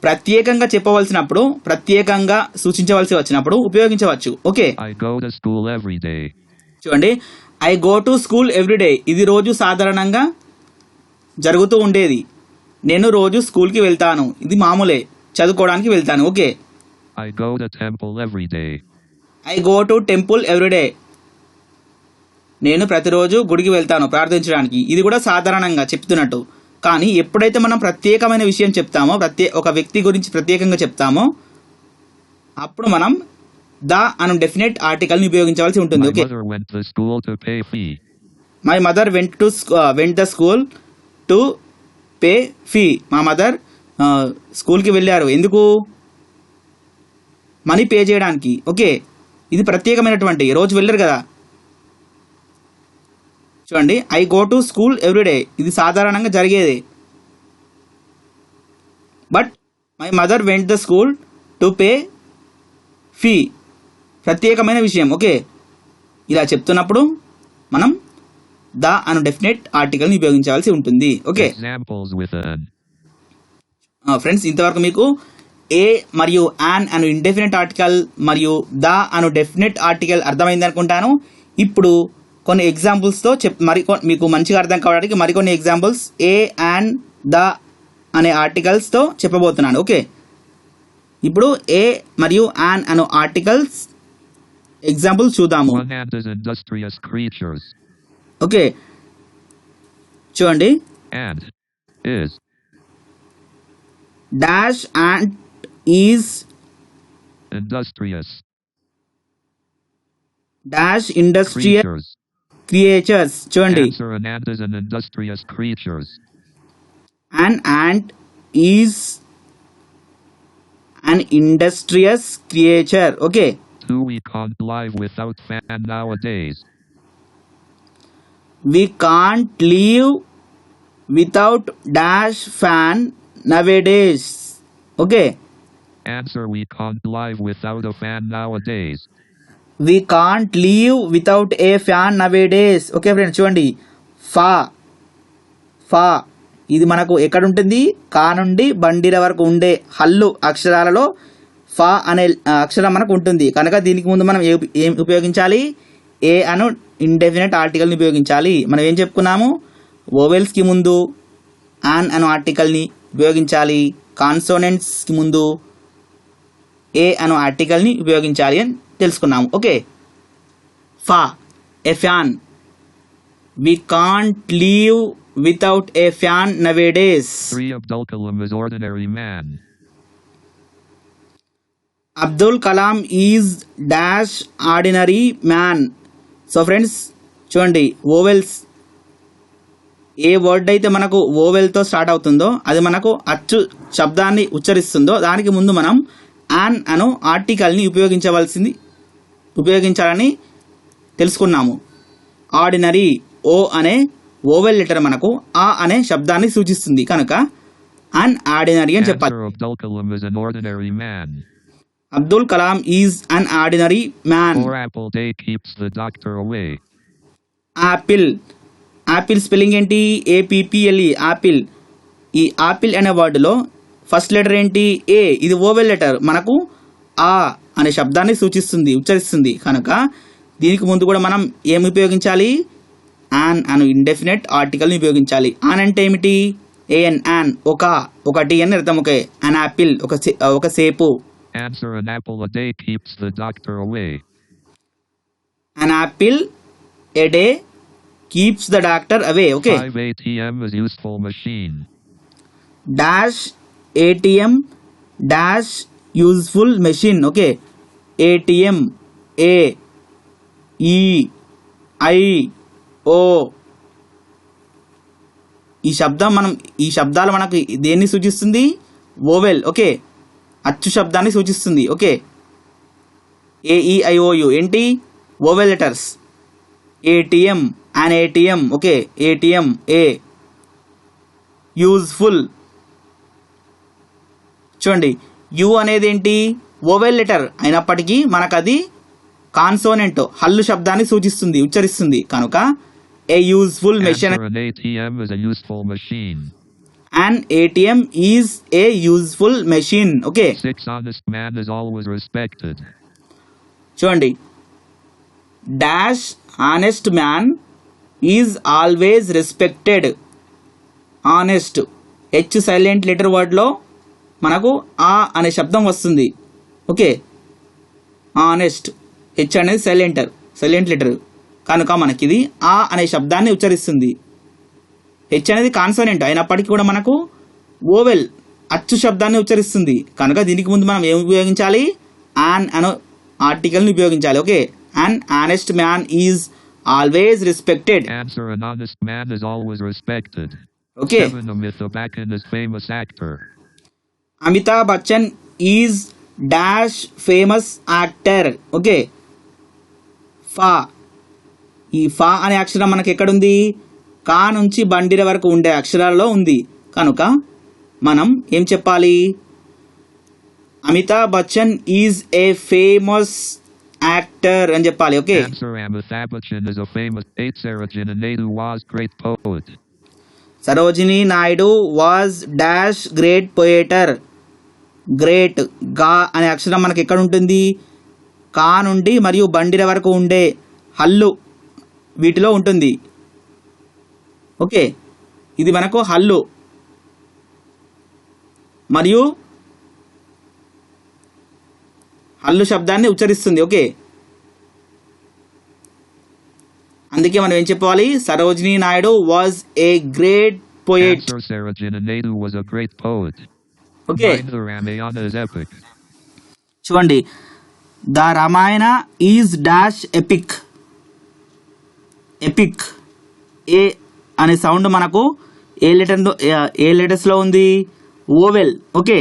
Speaker 1: ప్రత్యేకంగా చెప్పవలసినప్పుడు, ప్రత్యేకంగా సూచించవలసి వచ్చినప్పుడు ఉపయోగించవచ్చు. Okay,
Speaker 2: I go to school every day.
Speaker 1: చూడండి, I go to school everyday. ఇది రోజు సాధారణంగా జరుగుతూ ఉండేది. నేను రోజు స్కూల్కి వెళ్తాను. ఇది మామూలే, చదువుకోవడానికి వెళ్తాను. Okay,
Speaker 2: I go to temple every day.
Speaker 1: I go to temple everyday. నేను ప్రతిరోజు గుడికి వెళ్తాను ప్రార్థించడానికి. ఇది కూడా సాధారణంగా చెప్తున్నట్టు. కానీ ఎప్పుడైతే మనం ప్రత్యేకమైన విషయం చెప్తామో, ఒక వ్యక్తి గురించి ప్రత్యేకంగా చెప్తామో, అప్పుడు మనం ద అను డెఫినెట్ ఆర్టికల్ని ఉపయోగించవలసి ఉంటుంది.
Speaker 2: My
Speaker 1: okay,
Speaker 2: mother went to school to pay fee.
Speaker 1: My mother went the school to pay fee. మా మదర్ స్కూల్కి వెళ్ళారు. ఎందుకు? మనీ పే చేయడానికి. ఓకే, ఇది ప్రత్యేకమైనటువంటి, రోజు వెళ్ళరు కదా. చూడండి, I go to school everyday, ఇది సాధారణంగా జరిగేది. But my mother went the school to pay fee, ప్రత్యేకమైన విషయం. ఓకే, ఇలా చెప్తున్నప్పుడు మనం ద అను డెఫినెట్ ఆర్టికల్ని ఉపయోగించాల్సి ఉంటుంది. Okay
Speaker 2: Examples with an.
Speaker 1: Friends, ఇంతవరకు మీకు ఏ మరియు యాన్ అను ఇండెఫినెట్ ఆర్టికల్ మరియు ద అను డెఫినెట్ ఆర్టికల్ అర్థమైంది అనుకుంటాను. ఇప్పుడు కొన్ని ఎగ్జాంపుల్స్తో మీకు మంచిగా అర్థం కావడానికి మరికొన్ని ఎగ్జాంపుల్స్ ఏ, యాన్, ద అనే ఆర్టికల్స్తో చెప్పబోతున్నాను. ఓకే, ఇప్పుడు ఏ మరియు యాన్ అను ఆర్టికల్స్ ఎగ్జాంపుల్స్ చూద్దాము.
Speaker 2: One ant is industrious creatures.
Speaker 1: Okay, చూడండి,
Speaker 2: Ant is
Speaker 1: dash ant is
Speaker 2: industrious
Speaker 1: dash industrial
Speaker 2: creatures.
Speaker 1: Creatures. చూడండి,
Speaker 2: Answer: an ant is an industrious creatures.
Speaker 1: an ant is an industrious creature. Okay,
Speaker 2: 2. We can't live without fan nowadays.
Speaker 1: we can't live without dash fan nowadays. Okay,
Speaker 2: Answer: we can't live without a fan nowadays.
Speaker 1: we can't live without a fan nowadays. Okay friends, చూడండి, ఫా ఇది మనకు ఎక్కడ ఉంటుంది? కా నుండి బండిల వరకు ఉండే హల్లు అక్షరాలలో ఫా అనే అక్షరం మనకు ఉంటుంది. కనుక దీనికి ముందు మనం ఏం ఉపయోగించాలి? ఏ అను ఇండెఫినెట్ ఆర్టికల్ని ఉపయోగించాలి. మనం ఏం చెప్పుకున్నాము? వోవెల్స్కి ముందు యాన్ అను ఆర్టికల్ని ఉపయోగించాలి. కాన్సోనెంట్స్కి ముందు ఏ అను ఆర్టికల్ని ఉపయోగించాలి అని తెలుసుకున్నాము. ఓకే, ఫా, a fan. We can't live without a fan nowadays.
Speaker 2: 3. Abdul Kalam is ordinary man.
Speaker 1: Abdul Kalam is dash ordinary man. So friends, చూడండి, ఓవెల్స్, ఏ వర్డ్ అయితే మనకు ఓవెల్తో స్టార్ట్ అవుతుందో అది మనకు అచ్చు శబ్దాన్ని ఉచ్చరిస్తుందో దానికి ముందు మనం యాన్ అను ఆర్టికల్ని ఉపయోగించాలని తెలుసుకున్నాము. ఆర్డినరీ, ఓ అనే ఓవెల్ లెటర్ మనకు ఆ అనే శబ్దాన్ని సూచిస్తుంది. కనుక అన్ ఆర్డినరీ అని చెప్పాలి.
Speaker 2: Answer: Abdul Kalam is an ordinary man.
Speaker 1: Abdul Kalam is an ordinary man.
Speaker 2: 4. Apple day keeps the doctor away.
Speaker 1: Apple, apple spelling ఏంటి? A P P L E, apple. ఈ యాపిల్ అనే వర్డ్లో ఫస్ట్ లెటర్ ఏంటి? ఏ. ఇది ఓవెల్ లెటర్, మనకు ఆ అనే శబ్దాన్ని సూచిస్తుంది, ఉచ్చరిస్తుంది. కనుక దీనికి ముందు కూడా మనం ఏమి ఉపయోగించాలి? యాన్ అను ఇండెఫినెట్ ఆర్టికల్ని ఉపయోగించాలి. యాన్ అంటే ఏమిటి? ఏఎన్, యాన్, ఒకటి అని అర్థం. ఓకే, అన్ యాపిల్, ఒక సేపు.
Speaker 2: Answer: an apple a day keeps the doctor away.
Speaker 1: An apple a day keeps the doctor away. Okay,
Speaker 2: 5. ATM is useful machine.
Speaker 1: Dash ATM dash useful machine. Okay, ATM, A, E, I, ఓ. ఈ శబ్దాలు మనకు దేన్ని సూచిస్తుంది? Oval. Okay, అచ్చు శబ్దాన్ని సూచిస్తుంది. Okay, A E I O U ఏంటి? Vowel letters. ATM, an ATM. Okay, ATM, a. Useful, చూడండి, యు అనేది ఏంటి? ఓవెల్ లెటర్ అయినప్పటికీ మనకు అది కాన్సోనెంట్ హల్లు శబ్దాన్ని సూచిస్తుంది, ఉచ్చరిస్తుంది. కనుక a useful machine,
Speaker 2: Answer: An ATM is a useful machine.
Speaker 1: an ATM is a useful machine. Okay,
Speaker 2: 6. Honest man is always respected.
Speaker 1: చూడండి, dash honest man is always respected. Honest H silent letter వర్డ్లో మనకు ఆ అనే శబ్దం వస్తుంది. Okay, honest H అనేది silent letter కనుక మనకి ఇది ఆ అనే శబ్దాన్ని ఉచ్చరిస్తుంది. హెచ్ అనేది కాన్సోనెంట్ అయినప్పటికీ కూడా మనకు ఓవెల్ అచ్చు శబ్దాన్ని ఉచ్చరిస్తుంది. కనుక దీనికి ముందు మనం ఏం ఉపయోగించాలి? యాన్ అనే ఆర్టికల్ని ఉపయోగించాలి. Okay, an honest man is always respected.
Speaker 2: Answer: An honest man is always respected.
Speaker 1: Okay.
Speaker 2: 7. Amitabh Bachchan is famous actor.
Speaker 1: Amitabh Bachchan is dash famous actor. Okay, ఫా, ఈ ఫా అనే అక్షరం మనకి ఎక్కడుంది? కా నుంచి బండిర వరకు ఉండే అక్షరాల్లో ఉంది. కనుక మనం ఏం చెప్పాలి? Amitabh Bachchan is a famous actor అని చెప్పాలి. Okay,
Speaker 2: Answer: Amitabh Bachchan is a famous. 8. Sarojini Naidu was great poet.
Speaker 1: Sarojini Naidu was dash great poet. Great గా అనే అక్షరం మనకి ఎక్కడ ఉంటుంది? కా నుండి మరియు బండిర వరకు ఉండే హల్లు వీటిలో ఉంటుంది. ఓకే, ఇది మనకు హల్లు మరియు హల్లు శబ్దాన్ని ఉచ్చరిస్తుంది. ఓకే, అందుకే మనం ఏం చెప్పాలి? Sarojini Naidu was a great poet.
Speaker 2: Answer: Sarojini Naidu was a great poet.
Speaker 1: Okay,
Speaker 2: 9. The Ramayana is epic.
Speaker 1: చూడండి, the Ramayana is dash epic. Epic A అనే సౌండ్ మనకు ఏ లెటర్స్లో ఉంది? ఓవెల్. ఓకే,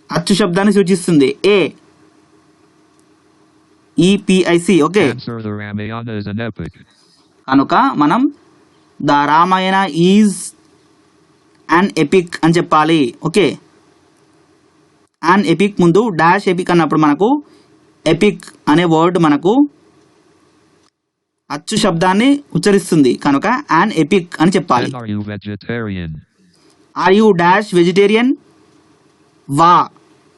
Speaker 1: అచ్చు శబ్దాన్ని సూచిస్తుంది. A E P I C. Okay,
Speaker 2: Answer: The Ramayana is an epic.
Speaker 1: కనుక మనం the Ramayana is an epic అని చెప్పాలి. ఓకే, అన్ ఎపిక్ ముందు డాష్ ఎపిక్ అన్నప్పుడు మనకు ఎపిక్ అనే వర్డ్ మనకు అచ్చు శబ్దాన్ని ఉచ్చరిస్తుంది. కనుక అన్ ఎపిక్ అని చెప్పాలి.
Speaker 2: 10. Are you vegetarian?
Speaker 1: Are you dash vegetarian? వా,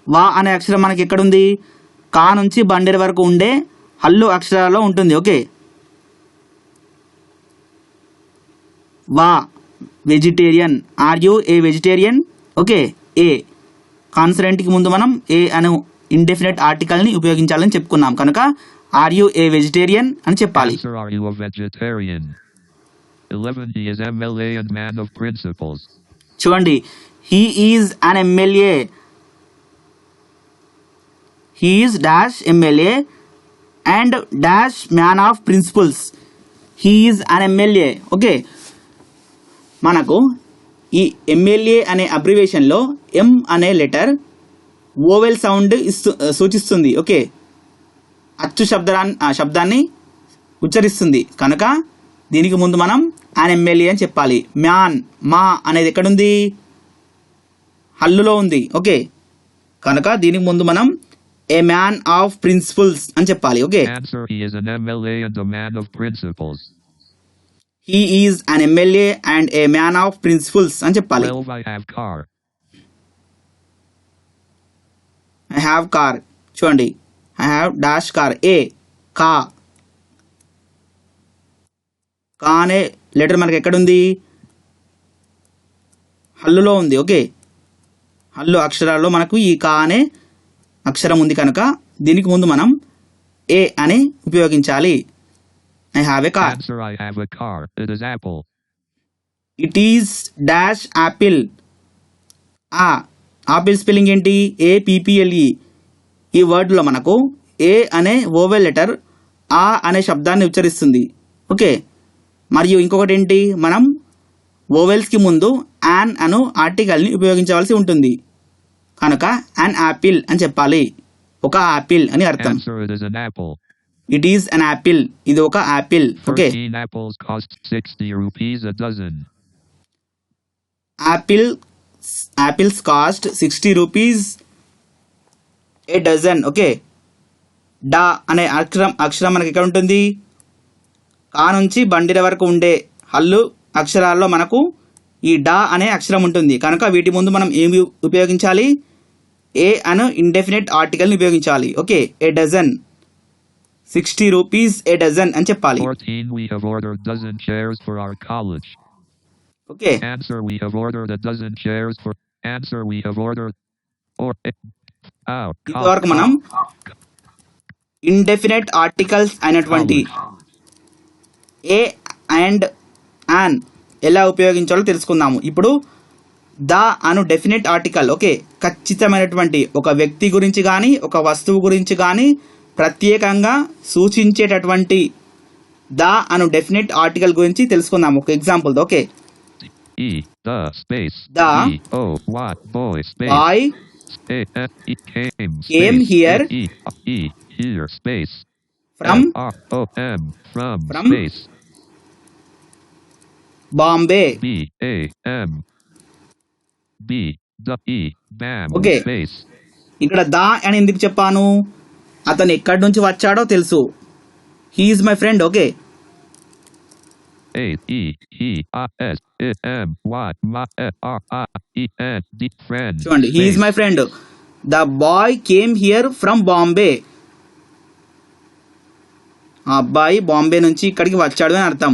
Speaker 1: వా అనే అక్షరం మనకి ఎక్కడుంది? కా నుంచి బండేరు వరకు ఉండే హల్లు అక్షరాల్లో ఉంటుంది. ఓకే, వా vegetarian. Are you a vegetarian? Okay, ఏ కాన్సనెంట్కి ముందు మనం ఏ అనే ఇండెఫినెట్ ఆర్టికల్ని ఉపయోగించాలని చెప్పుకున్నాం. కనుక ఆర్ యూ ఏ వెజిటేరియన్ అని చెప్పాలి.
Speaker 2: Answer: Are you a vegetarian? 11. He is MLA and man of principles.
Speaker 1: చూడండి, he is an MLA. He is dash MLA and dash man of principles. He is an MLA. Okay, మనకు ఈ MLA అనే అబ్రివేషన్లో M అనే letter vowel sound సూచిస్తుంది. Okay, అచ్చు శబ్దాన్ని ఉచ్చరిస్తుంది. కనుక దీనికి ముందు మనం అన్ ఎమ్మెల్యే అని చెప్పాలి. మ్యాన్, మా అనేది ఎక్కడుంది? హల్లులో ఉంది. ఓకే, కనుక దీనికి ముందు మనం ఏ మ్యాన్ ఆఫ్ ప్రిన్సిపల్స్ అని చెప్పాలి. Okay,
Speaker 2: Answer: He is an MLA and a man of principles.
Speaker 1: He is an MLA and a man of principles అని చెప్పాలి.
Speaker 2: 12. I have car.
Speaker 1: I have car. చూడండి, I have dash car. A కా, కా అనే letter మనకి ఎక్కడుంది? హల్లులో ఉంది. Okay, హల్లు అక్షరాల్లో మనకు ఈ కా అనే అక్షరం ఉంది. కనుక దీనికి ముందు మనం ఏ అని ఉపయోగించాలి. I have a car.
Speaker 2: Answer: I have a car. It is apple.
Speaker 1: It is dash Apple. Apple spelling ఏంటి? ఏపీపీఎల్ఈ. ఈ వర్డ్లో మనకు ఏ అనే ఓవెల్ లెటర్ ఆ అనే శబ్దాన్ని ఉచ్చరిస్తుంది. ఓకే, మరియు ఇంకొకటి ఏంటి? మనం ఓవెల్స్కి ముందు యాన్ అను ఆర్టికల్ని ఉపయోగించవలసి ఉంటుంది. కనుక యాన్ యాపిల్ అని చెప్పాలి. ఒక యాపిల్ అని అర్థం.
Speaker 2: Answer: It is an apple.
Speaker 1: It is an apple. ఇది ఒక apple. Okay,
Speaker 2: 13 apples cost 60 rupees a dozen.
Speaker 1: Apples cost 60 rupees a dozen. Okay, డా అనే అక్షరం మనకి ఎక్కడ ఉంటుంది? కా నుంచి బండిర వరకు ఉండే హల్లు అక్షరాల్లో మనకు ఈ డా అనే అక్షరం ఉంటుంది. కనుక వీటి ముందు మనం ఏమి ఉపయోగించాలి? ఏ అను ఇండెఫినెట్ ఆర్టికల్ని ఉపయోగించాలి. Okay, a dozen 60 rupees a dozen అని చెప్పాలి.
Speaker 2: 14. We have ordered dozen chairs for our college.
Speaker 1: Okay,
Speaker 2: Answer. We have ordered a dozen chairs for. Answer. We have ordered. Or. Out.
Speaker 1: ఇంతవరకు మనం ఇండెఫినెట్ ఆర్టికల్స్ అయినటువంటి ఏ and an ఎలా ఉపయోగించాలో తెలుసుకుందాము. ఇప్పుడు the అను డెఫినెట్ ఆర్టికల్, ఓకే, ఖచ్చితమైనటువంటి ఒక వ్యక్తి గురించి కానీ ఒక వస్తువు గురించి కానీ ప్రత్యేకంగా సూచించేటటువంటి ద అను డెఫినెట్ ఆర్టికల్ గురించి తెలుసుకుందాము ఒక example. Okay,
Speaker 2: E. The. Space.
Speaker 1: The.
Speaker 2: E. O. What. Boy. Space.
Speaker 1: Boy
Speaker 2: A. F. E. Came.
Speaker 1: Came
Speaker 2: Space.
Speaker 1: here.
Speaker 2: E. E. Here. Space.
Speaker 1: From
Speaker 2: R. O. M. From.
Speaker 1: From.
Speaker 2: Space.
Speaker 1: Bombay.
Speaker 2: B. A. M. B. The. E. Bam.
Speaker 1: Okay.
Speaker 2: Space.
Speaker 1: ఇక్కడ దా అని ఎందుకు చెప్పాను? అతను ఎక్కడి నుంచి వచ్చాడో తెలుసు. He is my friend. Okay,
Speaker 2: A. E. He. S. I. M. Y. M. F. R. I. E. N. D. Friend.
Speaker 1: చూడండి, he is my friend. The boy came here from Bombay. ఆ అబ్బాయి బాంబే నుంచి ఇక్కడికి వచ్చాడు అని అర్థం.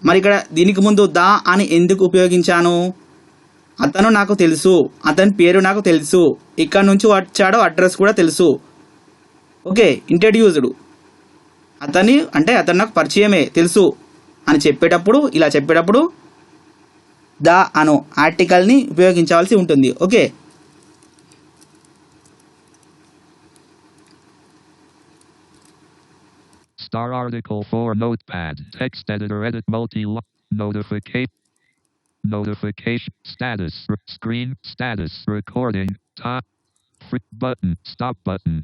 Speaker 1: మరి ఇక్కడ దీనికి ముందు దా అని ఎందుకు ఉపయోగించాను? అతను నాకు తెలుసు, అతని పేరు నాకు తెలుసు, ఇక్కడ నుంచి వచ్చాడో అడ్రస్ కూడా తెలుసు. Okay, introduced. అతను నాకు పరిచయమే, తెలుసు అని చెప్పేటప్పుడు, ఇలా చెప్పేటప్పుడు ద అను ఆర్టికల్ని ఉపయోగించాల్సి ఉంటుంది. Okay,
Speaker 2: Star article 4 Notepad. Text editor edit notification status screen status recording top button stop button